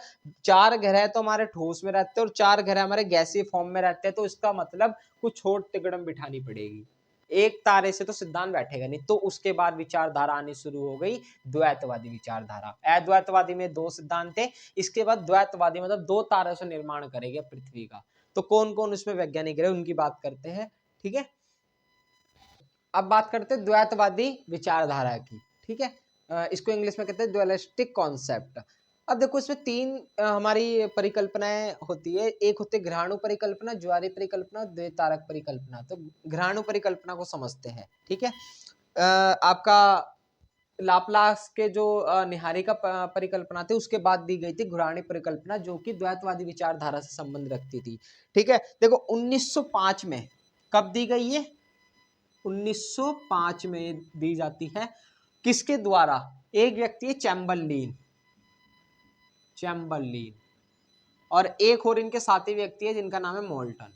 4 ग्रह तो हमारे ठोस में रहते हैं और 4 ग्रह हमारे गैसीय फॉर्म में रहते हैं, तो इसका मतलब कुछ छोट तिगड़म बिठानी पड़ेगी, एक तारे से तो सिद्धांत बैठेगा नहीं। तो उसके बाद विचारधारा आनी शुरू हो गई, द्वैतवादी विचारधारा। अद्वैतवादी में 2 सिद्धांत थे, इसके बाद द्वैतवादी मतलब 2 तारों से निर्माण करेगा पृथ्वी का। तो कौन कौन उसमें वैज्ञानिक रहे उनकी बात करते हैं, ठीक है। अब बात करते हैं द्वैतवादी विचारधारा की, ठीक है। इसको इंग्लिश में कहते हैं ड्युअलिस्टिक कॉन्सेप्ट। अब देखो इसमें 3 हमारी परिकल्पनाएं होती है, एक होती है ग्रहाणु परिकल्पना, ज्वारी परिकल्पना, द्वैतारक परिकल्पना। तो ग्रहाणु परिकल्पना को समझते हैं, ठीक है। आपका लाप्लास के जो निहारिका परिकल्पना थी उसके बाद दी गई थी घुराणी परिकल्पना, जो कि द्वैतवादी विचारधारा से संबंध रखती थी, ठीक है। देखो 1905 में कब दी गई है, 1905 में दी जाती है। किसके द्वारा, एक व्यक्ति है चैम्बरलिन, चैम्बरलिन, और एक और इनके साथी व्यक्ति है जिनका नाम है मोल्टन,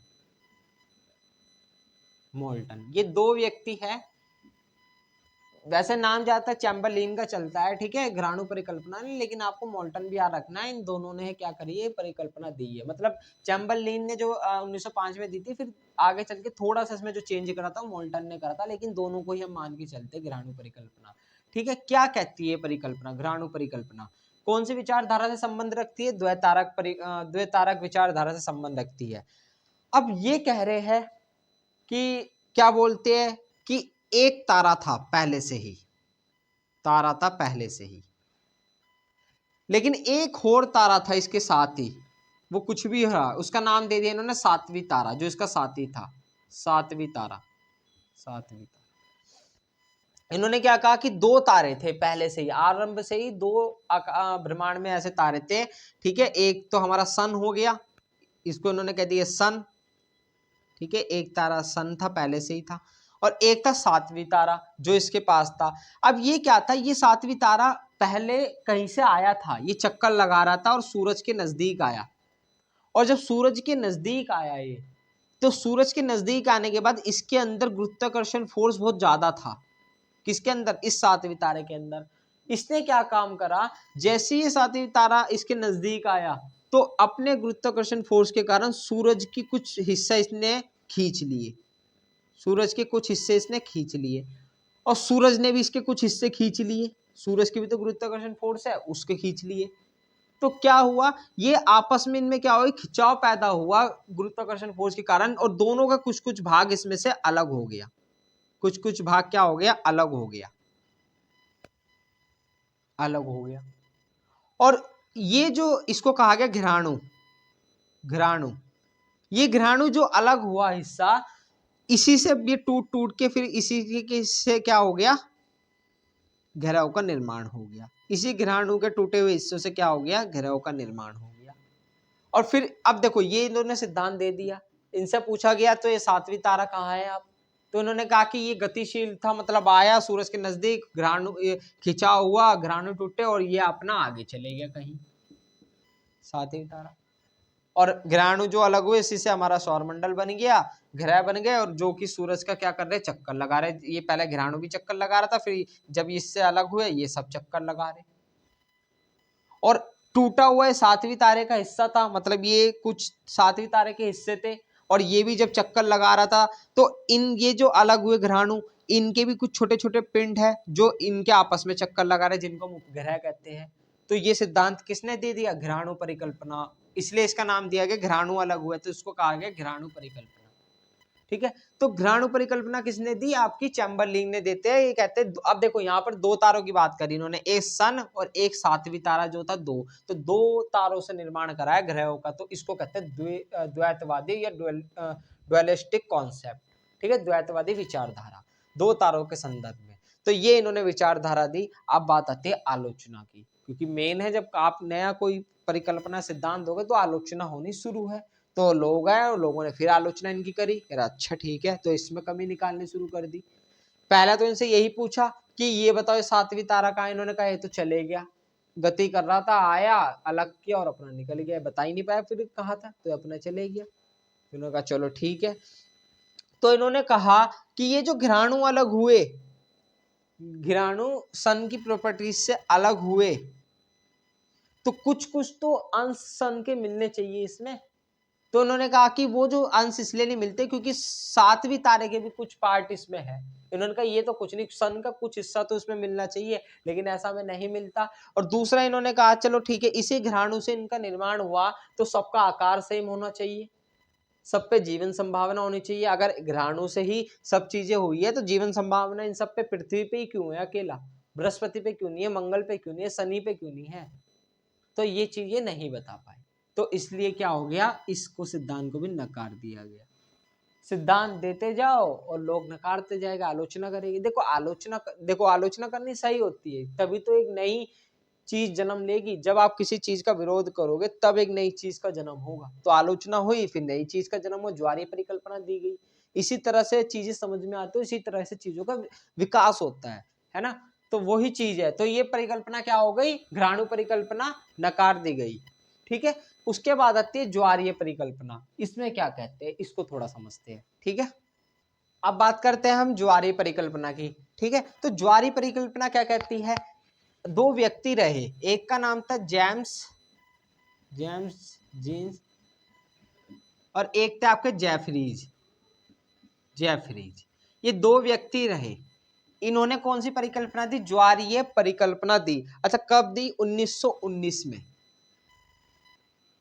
मोल्टन। ये 2 व्यक्ति है, वैसे नाम ज्यादातर चैम्बरलिन का चलता है, ठीक है, ग्रहाणु परिकल्पना नहीं, लेकिन आपको मोल्टन भी याद रखना है। इन दोनों ने क्या करी है, परिकल्पना दी है। मतलब चैम्बरलिन ने जो 1905 में दी थी, फिर आगे चल के थोड़ा सा इसमें जो चेंज करा था मोल्टन ने करा था, लेकिन दोनों को ही हम मान के चलते ग्रहाणु परिकल्पना, ठीक है। क्या कहती है परिकल्पना, ग्रहाणु परिकल्पना कौन सी विचारधारा से संबंध रखती है, द्वैतारक विचारधारा से संबंध रखती है। अब ये कह रहे हैं कि क्या बोलते हैं कि एक तारा था पहले से ही, तारा था पहले से ही, लेकिन एक और तारा था इसके साथ ही, वो कुछ भी रहा, उसका नाम दे दिया इन्होंने 7वीं तारा, जो इसका साथी था, 7वीं तारा, 7वीं तारा। इन्होंने क्या कहा कि 2 तारे थे पहले से ही, आरंभ से ही 2 ब्रह्मांड में ऐसे तारे थे, ठीक है। एक तो हमारा सन हो गया, इसको इन्होंने कह दिया सन, ठीक है, एक तारा सन था पहले से ही था। और एक था सातवीं तारा जो इसके पास था। अब ये क्या था, ये सातवीं तारा पहले कहीं से आया था, ये चक्कर लगा रहा था और सूरज के नजदीक आया। और जब सूरज के नजदीक आया ये, तो सूरज के नजदीक आने के बाद इसके अंदर गुरुत्वाकर्षण फोर्स बहुत ज्यादा था। किसके अंदर? इस सातवीं तारे के अंदर। इसने क्या काम करा, जैसे ही सातवीं तारा इसके नजदीक आया तो अपने गुरुत्वाकर्षण फोर्स के कारण सूरज की कुछ हिस्सा इसने खींच लिए, सूरज के कुछ हिस्से इसने खींच लिए, और सूरज ने भी इसके कुछ हिस्से खींच लिए। सूरज की भी तो गुरुत्वाकर्षण फोर्स है, उसके खींच लिए। तो क्या हुआ, ये आपस में इनमें क्या हुआ, खिंचाव पैदा हुआ गुरुत्वाकर्षण फोर्स के कारण, और दोनों का कुछ कुछ भाग इसमें से अलग हो गया। कुछ कुछ भाग क्या हो गया, अलग हो गया, अलग हो गया। और ये जो इसको कहा गया घिराणु, घिराणु, ये घिराणु जो अलग हुआ हिस्सा, इसी से ये टूट टूट के फिर इसी के से क्या हो गया, घेराव का निर्माण हो गया। इसी घिराणु के टूटे हुए हिस्सों से क्या हो गया, घेराव का निर्माण हो गया। और फिर अब देखो, ये इन्होंने सिद्धांत दे दिया। इनसे पूछा गया तो ये सातवीं तारा कहाँ है आप, तो इन्होंने कहा कि ये गतिशील था, मतलब आया सूरज के नजदीक, घिराणु खिंचाव हुआ, घिराणु टूटे और ये अपना आगे चले गया कहीं, सातवीं तारा। और घिराणु जो अलग हुए, इसी से हमारा सौरमंडल बन गया, ग्रह बन गए, और जो कि सूरज का क्या कर रहे, चक्कर लगा रहे। ये पहले घिराणु भी चक्कर लगा रहा था, फिर जब इससे अलग हुए ये सब चक्कर लगा रहे। और टूटा हुआ सातवीं तारे का हिस्सा था, मतलब ये कुछ सातवीं तारे के हिस्से थे, और ये भी जब चक्कर लगा रहा था, तो इन ये जो अलग हुए घिराणु, इनके भी कुछ छोटे छोटे पिंड है जो इनके आपस में चक्कर लगा रहे, जिनको मुख्य ग्रह कहते हैं। तो ये सिद्धांत किसने दे दिया, घिराणु परिकल्पना, इसलिए इसका नाम दिया गया घिराणु अलग हुए तो इसको कहा गया घिराणु परिकल्पना। ठीक है, तो घिराणु परिकल्पना किसने दी, आपकी चैम्बरलिन ने देते हैं। ये कहते हैं, अब देखो यहाँ पर दो तारों की बात करी इन्होंने, एक सन और एक सातवीं तारा जो था, दो, तो दो तारों से निर्माण कराया ग्रहों का, तो इसको कहते हैं द्वैतवादी या ड्युअलिस्टिक कॉन्सेप्ट। ठीक है, द्वैतवादी विचारधारा, दो तारों के संदर्भ में। तो ये इन्होंने विचारधारा दी। अब बात आती है आलोचना की, क्योंकि मेन है जब आप नया कोई परिकल्पना सिद्धांत दोगे तो आलोचना होनी शुरू है। तो लोग आए और लोगों ने फिर आलोचना इनकी करी, अच्छा ठीक है, तो इसमें कमी निकालनी शुरू कर दी। पहला तो इनसे यही पूछा कि ये बताओ सातवीं तारा कहाँ, इन्होंने कहा ये तो चले गया, गति कर रहा था, आया, अलग किया और अपना निकल गया, बता ही नहीं पाया फिर कहाँ था, तो अपना चले गया। इन्होंने कहा चलो ठीक है। तो इन्होंने कहा कि ये जो घिराणु अलग हुए, घिराणु सन की प्रॉपर्टीज से अलग हुए, तो कुछ कुछ तो अंश सन के मिलने चाहिए इसमें। तो उन्होंने कहा कि वो जो अंश इसलिए नहीं मिलते क्योंकि सातवीं तारे के भी कुछ पार्ट इसमें है। इन्होंने कहा ये तो कुछ नहीं, सन का कुछ हिस्सा तो इसमें मिलना चाहिए, लेकिन ऐसा में नहीं मिलता। और दूसरा इन्होंने कहा चलो ठीक है, इसी घिराणु से इनका निर्माण हुआ तो सबका आकार सेम होना चाहिए, सब पे जीवन संभावना होनी चाहिए। अगर घिराणु से ही सब चीजें हुई है तो जीवन संभावना इन सब पे पृथ्वी पे ही क्यों है अकेला, बृहस्पति पे क्यों नहीं है, मंगल पे क्यों नहीं है, शनि पे क्यों नहीं है। तो ये चीजें नहीं बता पाए, तो इसलिए क्या हो गया, इसको सिद्धांत को भी नकार दिया गया। सिद्धांत देते जाओ और लोग नकारते जाएगा, आलोचना करेगी। देखो आलोचना करनी सही होती है, तभी तो एक नई चीज जन्म लेगी। जब आप किसी चीज का विरोध करोगे तब एक नई चीज का जन्म होगा। तो आलोचना हुई, फिर नई चीज का जन्म हो, ज्वारीय परिकल्पना दी गई। इसी तरह से चीजें समझ में आती है, इसी तरह से चीजों का विकास होता है ना। तो वही चीज है। तो ये परिकल्पना क्या हो गई, घिराणु परिकल्पना नकार दी गई। ठीक है, उसके बाद आती है ज्वारीय परिकल्पना। इसमें क्या कहते हैं, इसको थोड़ा समझते हैं। ठीक है, अब बात करते हैं हम ज्वारीय परिकल्पना की। ठीक है, तो ज्वारीय परिकल्पना क्या कहती है, दो व्यक्ति रहे, एक का नाम था जेम्स जीन्स, और एक थे आपके जेफरीज। ये दो व्यक्ति रहे, इन्होंने कौन सी परिकल्पना दी, ज्वारीय परिकल्पना दी। अच्छा, कब दी, 1919 में।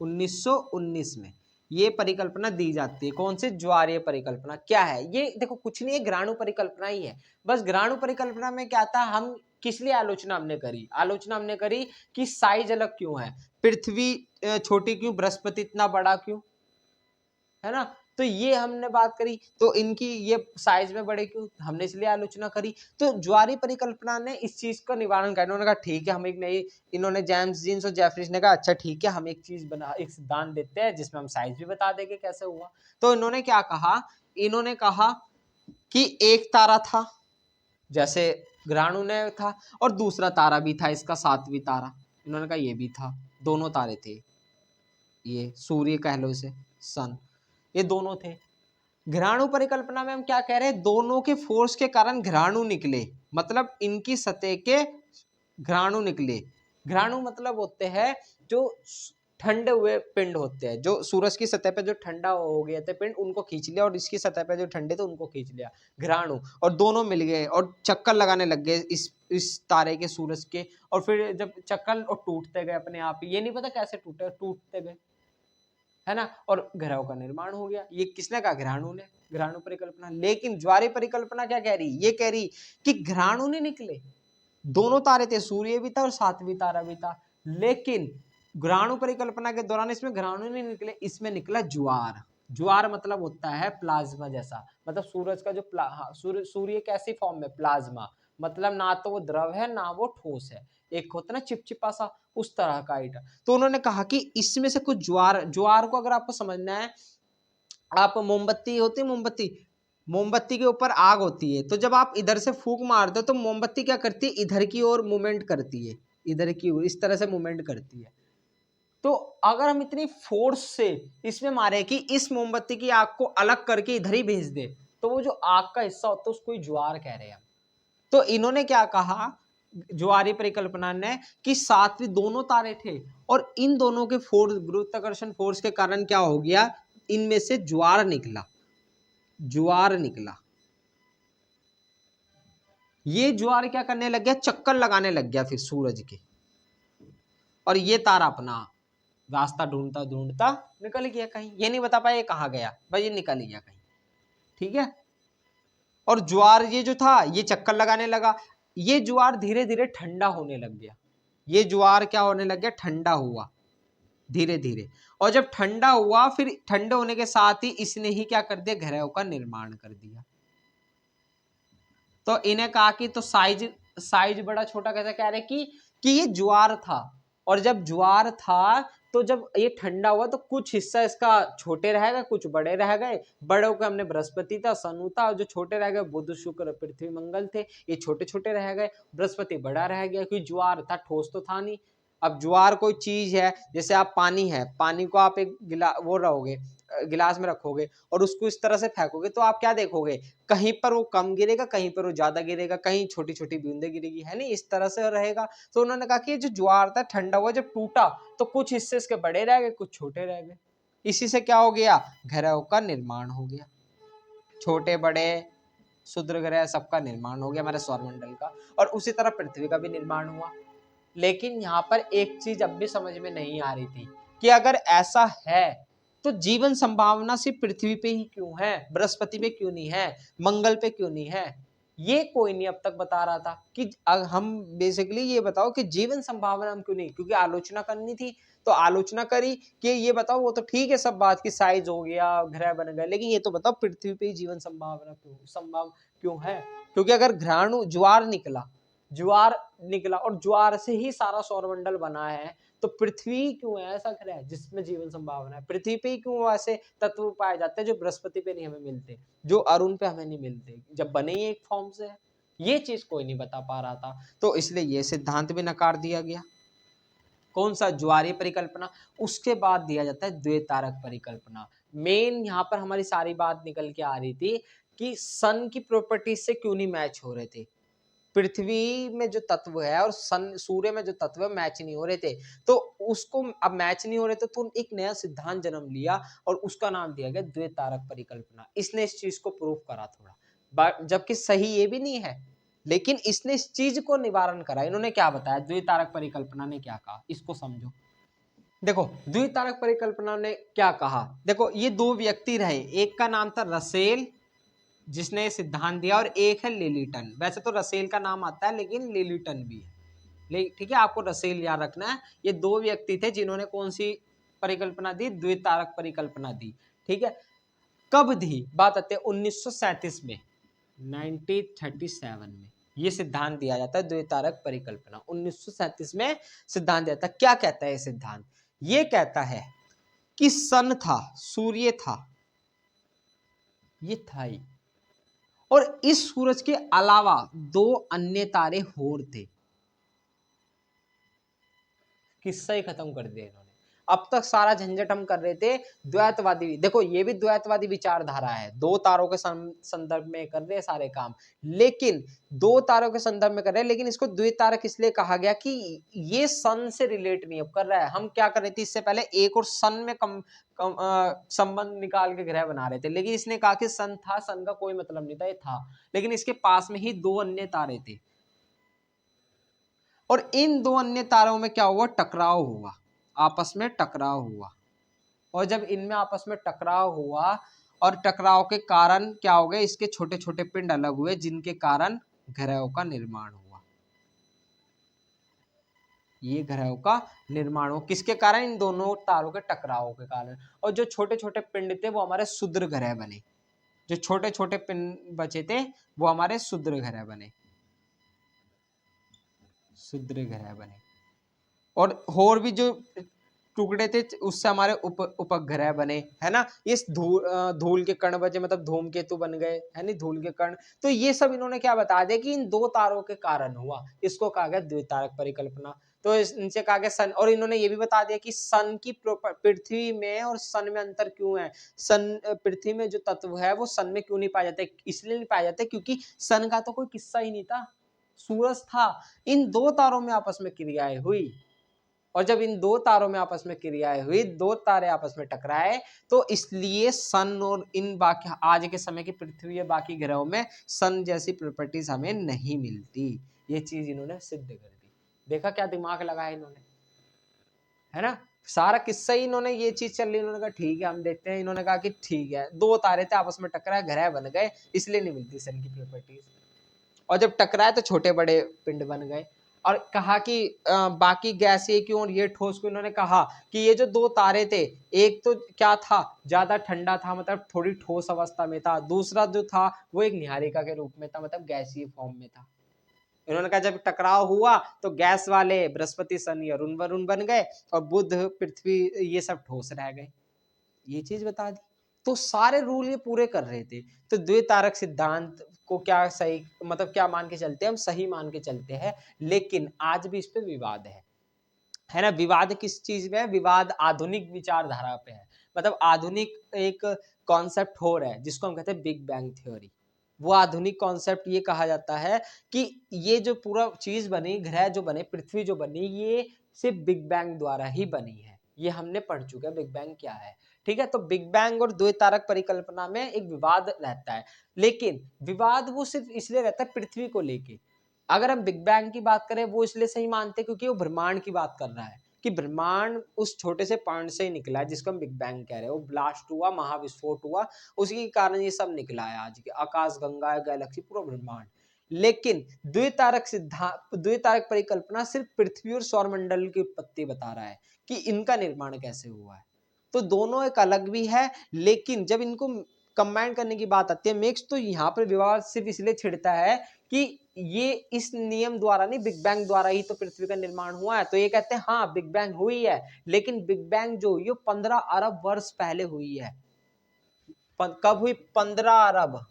1919 में ये परिकल्पना दी जाती है। कौन से, ज्वारीय परिकल्पना। क्या है ये, देखो कुछ नहीं है, घिराणु परिकल्पना ही है। बस घिराणु परिकल्पना में क्या था, हम किस लिए आलोचना हमने करी कि साइज अलग क्यों है, पृथ्वी छोटी क्यों, बृहस्पति इतना बड़ा क्यों, है ना। तो ये हमने बात करी, तो इनकी ये साइज में बड़े क्यों, हमने इसलिए आलोचना करी। तो ज्वारीय परिकल्पना ने इस चीज का निवारण कर, इन्होंने कहा ठीक है, हम एक नई, इन्होंने जेम्स जीन्स और जेफरीज ने कहा अच्छा ठीक है, हम एक चीज बना, एक सिद्धांत देते हैं जिसमें हम साइज भी बता देंगे कैसे हुआ। तो इन्होंने क्या कहा, इन्होंने कहा कि एक तारा था जैसे ग्रहाणु ने था, और दूसरा तारा भी था, इसका सातवीं तारा, इन्होंने कहा ये भी था, दोनों तारे थे, ये सूर्य कह लो इसे, सन, ये दोनों थे। घ्राणु परिकल्पना में हम क्या कह रहे हैं, दोनों के फोर्स के कारण घ्राणु निकले, मतलब इनकी सतह के घ्राणु निकले। घ्राणु मतलब होते हैं जो ठंडे हुए पिंड होते हैं, जो सूरज की सतह पे जो ठंडा हो गए थे पिंड, उनको खींच लिया, और इसकी सतह पे जो ठंडे थे उनको खींच लिया, घ्राणु, और दोनों मिल गए और चक्कर लगाने लग गए इस तारे के, सूरज के, और फिर जब चक्कर और टूटते गए अपने आप ही, ये नहीं पता कैसे टूटे, टूटते गए, है ना, और ग्रहों का निर्माण हो गया। ये किसने कहा, घ्राणु ने, घ्राणु परिकल्पना। लेकिन ज्वारीय परिकल्पना क्या कह रही, ये कह रही कि घ्राणु नहीं निकले, दोनों तारे थे, सूर्य भी था और सातवीं तारा भी था, लेकिन घ्राणु परिकल्पना के दौरान इसमें घ्राणु नहीं निकले, इसमें निकला ज्वार। ज्वार मतलब होता है प्लाज्मा जैसा, मतलब सूरज का जो सूर्य कैसी फॉर्म में, प्लाज्मा, मतलब ना तो वो द्रव है ना वो ठोस है, एक होता है ना चिपचिपा सा, उस तरह का आइटम। तो उन्होंने कहा कि इसमें से कुछ ज्वार, ज्वार को अगर आपको समझना है, आप मोमबत्ती होती है, मोमबत्ती, मोमबत्ती के ऊपर आग होती है, तो जब आप इधर से फूंक मारते हो तो मोमबत्ती क्या करती है, इधर की ओर मूवमेंट करती है, इधर की ओर इस तरह से मूवमेंट करती है। तो अगर हम इतनी फोर्स से इसमें मारे कि इस मोमबत्ती की आग को अलग करके इधर ही भेज दे, तो वो जो आग का हिस्सा होता है उसको ज्वार कह रहे हैं। तो इन्होंने क्या कहा, ज्वारीय परिकल्पना ने, कि सातवें दोनों तारे थे और इन दोनों के फोर्स, गुरुत्वाकर्षण फोर्स के कारण क्या हो गया, इनमें से ज्वार निकला, ज्वार निकला। ये ज्वार क्या करने लग गया, चक्कर लगाने लग गया फिर सूरज के, और ये तारा अपना रास्ता ढूंढता ढूंढता निकल गया कहीं, ये नहीं बता पाया ये कहाँ गया, भाई ये निकल गया कहीं, ठीक है। और ज्वार ये जो था ये चक्कर लगाने लगा, ये ज्वार धीरे धीरे ठंडा होने लग गया, ये ज्वार क्या होने लग गया, ठंडा हुआ धीरे धीरे, और जब ठंडा हुआ फिर ठंडे होने के साथ ही इसने ही क्या कर दिया, ग्रहों का निर्माण कर दिया। तो इन्हें कहा कि तो साइज, साइज बड़ा छोटा कैसे कह रहे कि ये ज्वार था, और जब ज्वार था तो जब ये ठंडा हुआ तो कुछ हिस्सा इसका छोटे रह गए, कुछ बड़े रह गए, बड़ों को हमने बृहस्पति था, शनु था, और जो छोटे रह गए बुध शुक्र पृथ्वी मंगल थे, ये छोटे छोटे रह गए, बृहस्पति बड़ा रह गया, क्योंकि ज्वार था, ठोस तो था नहीं। अब ज्वार कोई चीज है, जैसे आप पानी है, पानी को आप एक वो रहोगे, गिलास में रखोगे और उसको इस तरह से फेंकोगे, तो आप क्या देखोगे, कहीं पर वो कम गिरेगा, कहीं पर वो ज्यादा गिरेगा, कहीं छोटी छोटी बूंदे गिरेगी, है नहीं, इस तरह से रहेगा। तो उन्होंने कहा कि जो ज्वार था ठंडा हुआ, जब टूटा तो कुछ हिस्से इसके बड़े रह गए, कुछ छोटे रह गए, इसी से क्या हो गया, ग्रहों का निर्माण हो गया, छोटे बड़े क्षुद्र ग्रह सबका निर्माण हो गया हमारे सौरमंडल का, और उसी तरह पृथ्वी का भी निर्माण हुआ। लेकिन यहाँ पर एक चीज अब भी समझ में नहीं आ रही थी कि अगर ऐसा है तो जीवन संभावना सिर्फ पृथ्वी पे ही क्यों है, बृहस्पति पे क्यों नहीं है, मंगल पे क्यों नहीं है, ये कोई नहीं अब तक बता रहा था। कि हम बेसिकली ये बताओ कि जीवन संभावना हम क्यों नहीं, क्योंकि आलोचना करनी थी तो आलोचना करी कि ये बताओ, वो तो ठीक है सब बात की, साइज हो गया, ग्रह बन गए, लेकिन ये तो बताओ पृथ्वी पे ही जीवन संभावना क्यों, संभव क्यों है। क्योंकि अगर घ्राणु ज्वार निकला, ज्वार निकला और ज्वार से ही सारा सौरमंडल बना है, तो पृथ्वी क्यों है ऐसा ग्रह जिसमें जीवन संभावना है, पृथ्वी पे ही क्यों ऐसे तत्व पाए जाते हैं जो बृहस्पति पे नहीं हमें मिलते, जो अरुण पे हमें नहीं मिलते, जब बने ही एक फॉर्म से है। ये चीज कोई नहीं बता पा रहा था, तो इसलिए ये सिद्धांत भी नकार दिया गया। कौन सा, ज्वारीय परिकल्पना। उसके बाद दिया जाता है द्वितारक परिकल्पना। मेन यहाँ पर हमारी सारी बात निकल के आ रही थी कि सन की प्रॉपर्टीज से क्यों नहीं मैच हो रहे थे, पृथ्वी में जो तत्व है और सन, सूर्य में जो तत्व है मैच नहीं हो रहे थे, तो उसको अब मैच नहीं हो रहे थे तो एक नया सिद्धांत जन्म लिया और उसका नाम दिया गया द्वितारक परिकल्पना। इसने इस चीज को प्रूव करा थोड़ा, जबकि सही ये भी नहीं है, लेकिन इसने इस चीज को निवारण करा। इन्होंने क्या बताया, द्वितारक परिकल्पना ने क्या कहा, इसको समझो। देखो द्वितारक परिकल्पना ने क्या कहा, देखो ये दो व्यक्ति रहे, एक का नाम था रसेल जिसने सिद्धांत दिया, और एक है लिलिटन। वैसे तो रसेल का नाम आता है लेकिन लिलिटन भी है, ठीक है, आपको रसेल याद रखना है। ये दो व्यक्ति थे जिन्होंने कौन सी परिकल्पना दी, द्वितारक परिकल्पना दी, ठीक है। कब दी बात आती है 1937 में, 1937 में ये सिद्धांत दिया जाता है द्वितारक परिकल्पना, 1937 में सिद्धांत दिया था। क्या कहता है ये सिद्धांत, ये कहता है कि सन था, सूर्य था, ये था ही, और इस सूरज के अलावा 2 अन्य तारे और थे। किस्सा ही खत्म कर दिया इन्होंने। अब तक सारा झंझट हम कर रहे थे द्वैतवादी, देखो ये भी द्वैतवादी विचारधारा है, 2 तारों के संदर्भ में कर रहे हैं सारे काम, लेकिन 2 तारों के संदर्भ में कर रहे हैं, लेकिन इसको द्वितारक इसलिए कहा गया कि ये सन से रिलेट नहीं अब कर रहा है। हम क्या कर रहे थे इससे पहले, एक और सन में संबंध निकाल के ग्रह बना रहे थे, लेकिन इसने कहा कि सन था, सन का कोई मतलब नहीं था, ये था, लेकिन इसके पास में ही 2 अन्य तारे थे और इन 2 अन्य तारों में क्या हुआ, टकराव हुआ, आपस में टकराव हुआ। और जब इनमें आपस में टकराव हुआ और टकराव के कारण क्या हो गए, इसके छोटे छोटे पिंड अलग हुए, जिनके कारण ग्रहों का निर्माण हुआ। ये ग्रहों का निर्माण हो किसके कारण, इन दोनों तारों के टकराव के कारण। और जो छोटे छोटे पिंड थे वो हमारे क्षुद्र ग्रह बने, जो छोटे छोटे पिंड बचे थे वो हमारे क्षुद्र ग्रह बने, क्षुद्र ग्रह बने। और भी जो टुकड़े थे उससे हमारे उपग्रह बने, है ना। इस धूल के कण बचे, मतलब धूमकेतु बन गए, है नहीं, धूल के कण। तो ये सब इन्होंने क्या बता दिया कि इन 2 तारों के कारण हुआ, इसको कहा गया द्वितारक परिकल्पना। तो इनसे कहा गया सन, और इन्होंने ये भी बता दिया कि सन की पृथ्वी में और सन में अंतर क्यों है। सन पृथ्वी में जो तत्व है वो सन में क्यों नहीं पाया जाता, इसलिए नहीं पाया जाता क्योंकि सन का तो कोई किस्सा ही नहीं था, सूरज था। इन 2 तारों में आपस में क्रियाएं हुई, और जब इन 2 तारों में आपस में क्रियाएं हुई, 2 तारे आपस में टकराए, तो इसलिए सन और इन बाकी आज के समय की पृथ्वी या बाकी ग्रहों में सन जैसी प्रॉपर्टीज हमें नहीं मिलती। ये चीज इन्होंने सिद्ध कर दी। देखा क्या दिमाग लगाया इन्होंने, है ना। सारा किस्सा ही इन्होंने ये चीज चल रही, इन्होंने कहा ठीक है हम देखते हैं, इन्होंने कहा कि ठीक है 2 तारे थे आपस में टकराए, ग्रह बन गए, इसलिए नहीं मिलती सन की प्रॉपर्टीज। और जब टकराए तो छोटे बड़े पिंड बन गए। और कहा कि बाकी गैसीय क्यों और ये ठोस क्यों, इन्होंने कहा कि ये जो 2 तारे थे, एक तो क्या था, ज्यादा ठंडा था, मतलब थोड़ी ठोस अवस्था में था, दूसरा जो था वो एक निहारिका के रूप में था, मतलब गैसीय फॉर्म में था। इन्होंने कहा जब टकराव हुआ तो गैस वाले बृहस्पति शनि अरुण वरुण बन गए और बुध पृथ्वी ये सब ठोस रह गए, ये चीज बता दी। तो सारे रूल ये पूरे कर रहे थे। तो द्वितारक सिद्धांत को क्या सही, मतलब क्या मान के चलते हैं हम, सही मान के चलते हैं, लेकिन आज भी इस पे विवाद है ना। विवाद किस चीज में है, विवाद आधुनिक विचारधारा पे है, मतलब आधुनिक एक कॉन्सेप्ट हो रहा है जिसको हम कहते हैं बिग बैंग थ्योरी। वो आधुनिक कॉन्सेप्ट ये कहा जाता है कि ये जो पूरा चीज बनी, ग्रह जो बने, पृथ्वी जो बनी, ये सिर्फ बिग बैंग द्वारा ही बनी है। ये हमने पढ़ चुके हैं बिग बैंग क्या है, ठीक है। तो बिग बैंग और द्वितारक परिकल्पना में एक विवाद रहता है, लेकिन विवाद वो सिर्फ इसलिए रहता है पृथ्वी को लेके। अगर हम बिग बैंग की बात करें वो इसलिए सही मानते हैं क्योंकि वो ब्रह्मांड की बात कर रहा है, कि ब्रह्मांड उस छोटे से पॉइंट से ही निकला है जिसको हम बिग बैंग कह रहे हैं। वो ब्लास्ट हुआ, महाविस्फोट हुआ, उसी के कारण ये सब निकला है, आज के आकाश गंगा, गैलेक्सी, पूरा ब्रह्मांड। लेकिन द्वितारक सिद्धांत, द्वितारक परिकल्पना सिर्फ पृथ्वी और सौरमंडल की उत्पत्ति बता रहा है कि इनका निर्माण कैसे हुआ है। तो दोनों एक अलग भी है, लेकिन जब इनको कंबाइन करने की बात आती है, मिक्स, तो यहाँ पर विवाद सिर्फ इसलिए छिड़ता है कि ये इस नियम द्वारा नहीं, बिग बैंग द्वारा ही तो पृथ्वी का निर्माण हुआ है। तो ये कहते हैं हाँ बिग बैंग हुई है, लेकिन बिग बैंग जो हुई 15 अरब वर्ष पहले हुई है। कब हुई, 15 अरब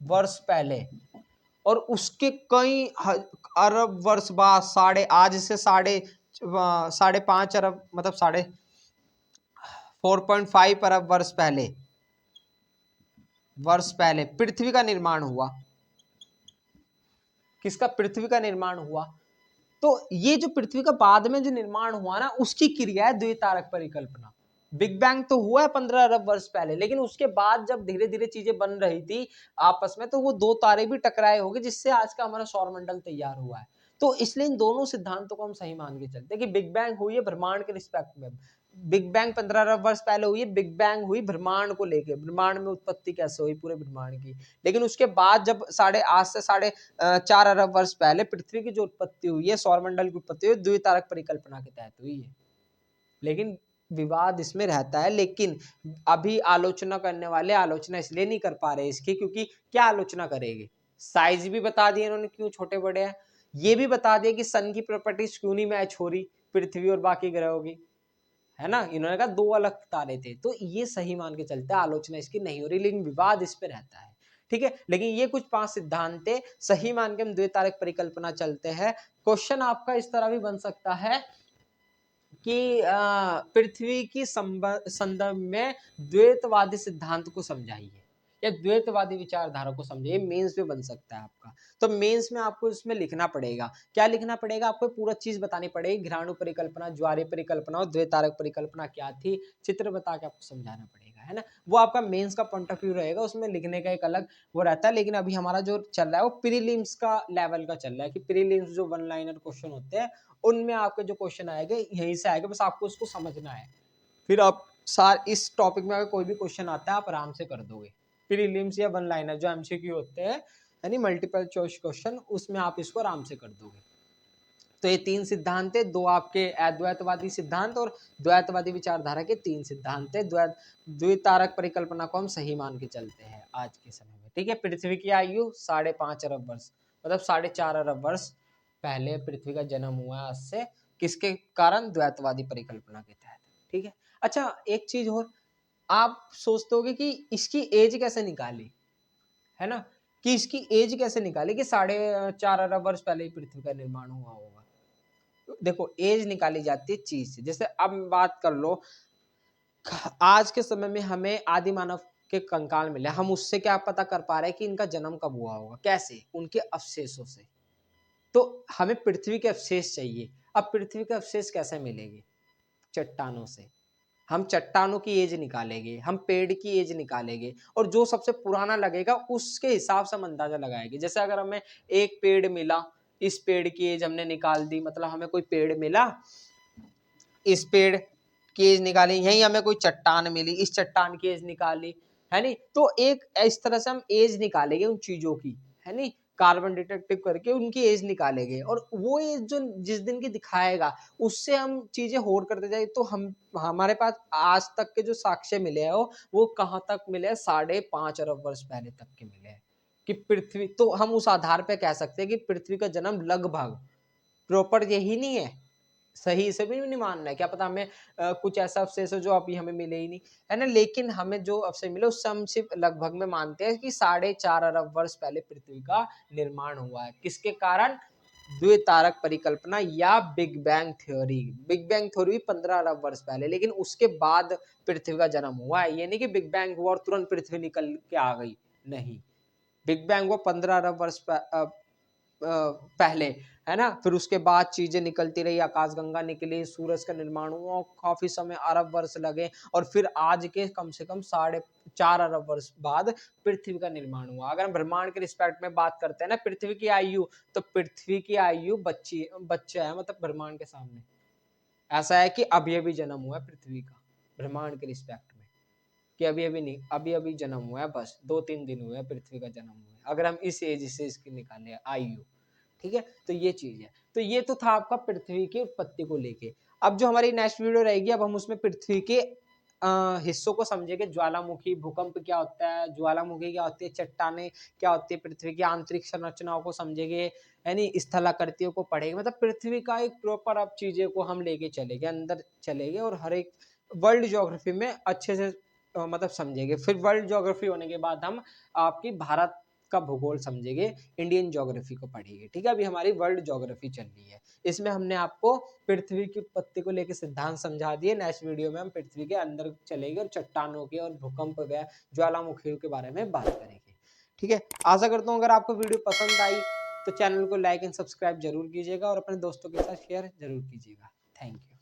वर्ष पहले। और उसके कई अरब वर्ष बाद, आज से साढ़े 5 अरब, मतलब 4.5 अरब वर्ष पहले पृथ्वी का निर्माण हुआ। किसका, पृथ्वी का निर्माण हुआ। तो ये जो पृथ्वी का बाद में जो निर्माण हुआ ना, उसकी क्रिया है द्वितारक परिकल्पना। बिग बैंग तो हुआ है 15 अरब वर्ष पहले, लेकिन उसके बाद जब धीरे धीरे चीजें बन रही थी आपस में, तो वो 2 तारे भी टकराए होंगे, जिससे आज का हमारा सौरमंडल तैयार हुआ है। तो इसलिए इन दोनों सिद्धांतों को हम सही मान के चलते हैं कि बिग बैंग हुई है ब्रह्मांड के रिस्पेक्ट में। बिग बैंग 15 अरब वर्ष पहले हुई है, बिग बैंग हुई ब्रह्मांड को लेके, ब्रह्मांड में उत्पत्ति कैसे हुई पूरे ब्रह्मांड की। लेकिन उसके बाद जब आज से 4.5 अरब वर्ष पहले पृथ्वी की जो उत्पत्ति हुई है, सौरमंडल की उत्पत्ति हुई, द्वितारक परिकल्पना के तहत हुई है। लेकिन विवाद इसमें रहता है, लेकिन अभी आलोचना करने वाले आलोचना इसलिए नहीं कर पा रहे इसकी, क्योंकि क्या आलोचना करेंगे, साइज भी बता दिए इन्होंने क्यों छोटे बड़े हैं, ये भी बता दिया कि सन की प्रॉपर्टीज क्यों नहीं मैच हो रही पृथ्वी और बाकी ग्रहों की, है ना। इन्होंने कहा 2 अलग तारे थे, तो ये सही मान के चलते आलोचना इसकी नहीं हो रही, लेकिन विवाद इस पे रहता है, ठीक है। लेकिन ये कुछ 5 सिद्धांत थे, सही मान के हम द्वितारक परिकल्पना चलते हैं। क्वेश्चन आपका इस तरह भी बन सकता है कि पृथ्वी की संदर्भ में द्वैतवादी सिद्धांत को समझाइए या द्वैतवादी विचारधारा को समझिए, मेंस में बन सकता है आपका। तो मेंस में आपको इसमें लिखना पड़ेगा, क्या लिखना पड़ेगा आपको, पूरा चीज बतानी पड़ेगी, घिराणु परिकल्पना, ज्वारीय परिकल्पना और द्वैतारक परिकल्पना क्या थी, चित्र बता के आपको समझाना पड़ेगा, है ना। वो आपका मेंस का पॉइंट ऑफ व्यू रहेगा, उसमें लिखने का एक अलग वो रहता है। लेकिन अभी हमारा जो चल रहा है वो प्रीलिम्स का लेवल का चल रहा है, कि प्रीलिम्स जो वन लाइनर क्वेश्चन होते हैं उनमें आपके जो क्वेश्चन आएंगे यहीं से आएगा, बस आपको उसको समझना है। फिर आप इस टॉपिक में अगर कोई भी क्वेश्चन आता है आप आराम से कर दोगे। प्रीलिम्स या वन लाइनर जो एमसीक्यू होते हैं, यानी मल्टीपल चॉइस क्वेश्चन, उसमें आप इसको आराम से कर दोगे। तो ये 3 सिद्धांत है, 2 आपके अद्वैतवादी सिद्धांत और द्वैतवादी विचारधारा के 3 सिद्धांत है। द्वितारक परिकल्पना को हम सही मान के चलते हैं आज के समय में, ठीक है। पृथ्वी की आयु 5.5 अरब वर्ष, मतलब 4.5 अरब वर्ष पहले पृथ्वी का जन्म हुआ है आज से, किसके कारण, द्वैतवादी परिकल्पना के तहत, ठीक है। अच्छा एक चीज और, आप सोचते होगे कि इसकी एज कैसे निकाली, है ना, कि इसकी एज कैसे निकाली कि 4.5 अरब वर्ष पहले ही पृथ्वी का निर्माण हुआ होगा। देखो एज निकाली जाती है चीज से, जैसे अब बात कर लो, आज के समय में हमें आदि मानव के कंकाल मिले, हम उससे क्या पता कर पा रहे हैं कि इनका जन्म कब हुआ होगा, कैसे, उनके अवशेषों से। तो हमें पृथ्वी के अवशेष चाहिए। अब पृथ्वी के अवशेष कैसे मिलेंगे, चट्टानों से। हम चट्टानों की एज निकालेंगे, हम पेड़ की एज निकालेंगे, और जो सबसे पुराना लगेगा उसके हिसाब से हम अंदाजा लगाएंगे। जैसे अगर हमें एक पेड़ मिला, इस पेड़ की एज हमने निकाल दी, मतलब हमें कोई पेड़ मिला, इस पेड़ की एज निकाली, यही हमें कोई चट्टान मिली, इस चट्टान की एज निकाली, है नहीं। तो एक इस तरह से हम एज निकालेंगे उन चीजों की, है नहीं, कार्बन डिटेक्टिव करके उनकी एज निकालेंगे, और वो एज जो जिस दिन की दिखाएगा उससे हम चीजें होड़ करते जाए, तो हम हमारे पास आज तक के जो साक्ष्य मिले हैं वो कहाँ तक मिले हैं, 5.5 अरब वर्ष पहले तक के मिले हैं, कि पृथ्वी, तो हम उस आधार पे कह सकते हैं कि पृथ्वी का जन्म लगभग, प्रॉपर यही नहीं है, सही से भी नहीं मानना है, क्या पता हमें कुछ ऐसा अवशेष हो जो अभी हमें मिले ही नहीं, है ना। लेकिन हमें जो अवशेष मिले उससे हम सिर्फ लगभग में मानते हैं कि 4.5 अरब वर्ष पहले पृथ्वी का निर्माण हुआ है, किसके कारण, द्वितारक परिकल्पना या big bang theory. Big bang theory 15 अरब वर्ष पहले, लेकिन उसके बाद पृथ्वी का जन्म हुआ है, ये नहीं कि बिग बैंग हुआ और तुरंत पृथ्वी निकल के आ गई, नहीं। बिग बैंग हुआ 15 अरब वर्ष पहले, है ना। फिर उसके बाद चीजें निकलती रही, आकाशगंगा निकली, सूरज का निर्माण हुआ, काफी समय अरब वर्ष लगे, और फिर आज के कम से कम 4.5 अरब वर्ष बाद पृथ्वी का निर्माण हुआ। अगर हम ब्रह्मांड के रिस्पेक्ट में बात करते हैं ना पृथ्वी की आयु, तो पृथ्वी की आयु बच्चा है, मतलब ब्रह्मांड के सामने ऐसा है कि अभी अभी जन्म हुआ है पृथ्वी का, ब्रह्मांड के रिस्पेक्ट में, कि अभी अभी नहीं, अभी अभी जन्म हुआ है, बस 2-3 दिन हुए हैं पृथ्वी का जन्म हुआ है, अगर हम इस एज से इसकी निकाले आयु, ठीक है। तो ये चीज है, तो ये तो था आपका पृथ्वी की उत्पत्ति को लेके। अब जो हमारी नेक्स्ट वीडियो रहेगी, अब हम उसमें पृथ्वी के हिस्सों को समझेंगे, ज्वालामुखी, भूकंप क्या होता है, ज्वालामुखी क्या होती है, चट्टाने क्या होती है, पृथ्वी की आंतरिक संरचनाओं को समझेंगे, यानी स्थलाकृतियों को पढ़ेंगे, मतलब पृथ्वी का एक प्रॉपर अब चीजें को हम लेके चलेंगे, अंदर चलेंगे, और हर एक वर्ल्ड ज्योग्राफी में अच्छे से मतलब समझेंगे। फिर वर्ल्ड ज्योग्राफी होने के बाद हम आपकी भारत का भूगोल समझेंगे, इंडियन ज्योग्राफी को पढ़ेंगे, ठीक है। अभी हमारी वर्ल्ड ज्योग्राफी चल रही है, इसमें हमने आपको पृथ्वी की उत्पत्ति को लेकर सिद्धांत समझा दिए। नेक्स्ट वीडियो में हम पृथ्वी के अंदर चलेंगे और चट्टानों के और भूकंप व ज्वालामुखियों के बारे में बात करेंगे, ठीक है। आशा करता हूँ अगर आपको वीडियो पसंद आई तो चैनल को लाइक एंड सब्सक्राइब जरूर कीजिएगा, और अपने दोस्तों के साथ शेयर जरूर कीजिएगा। Thank you.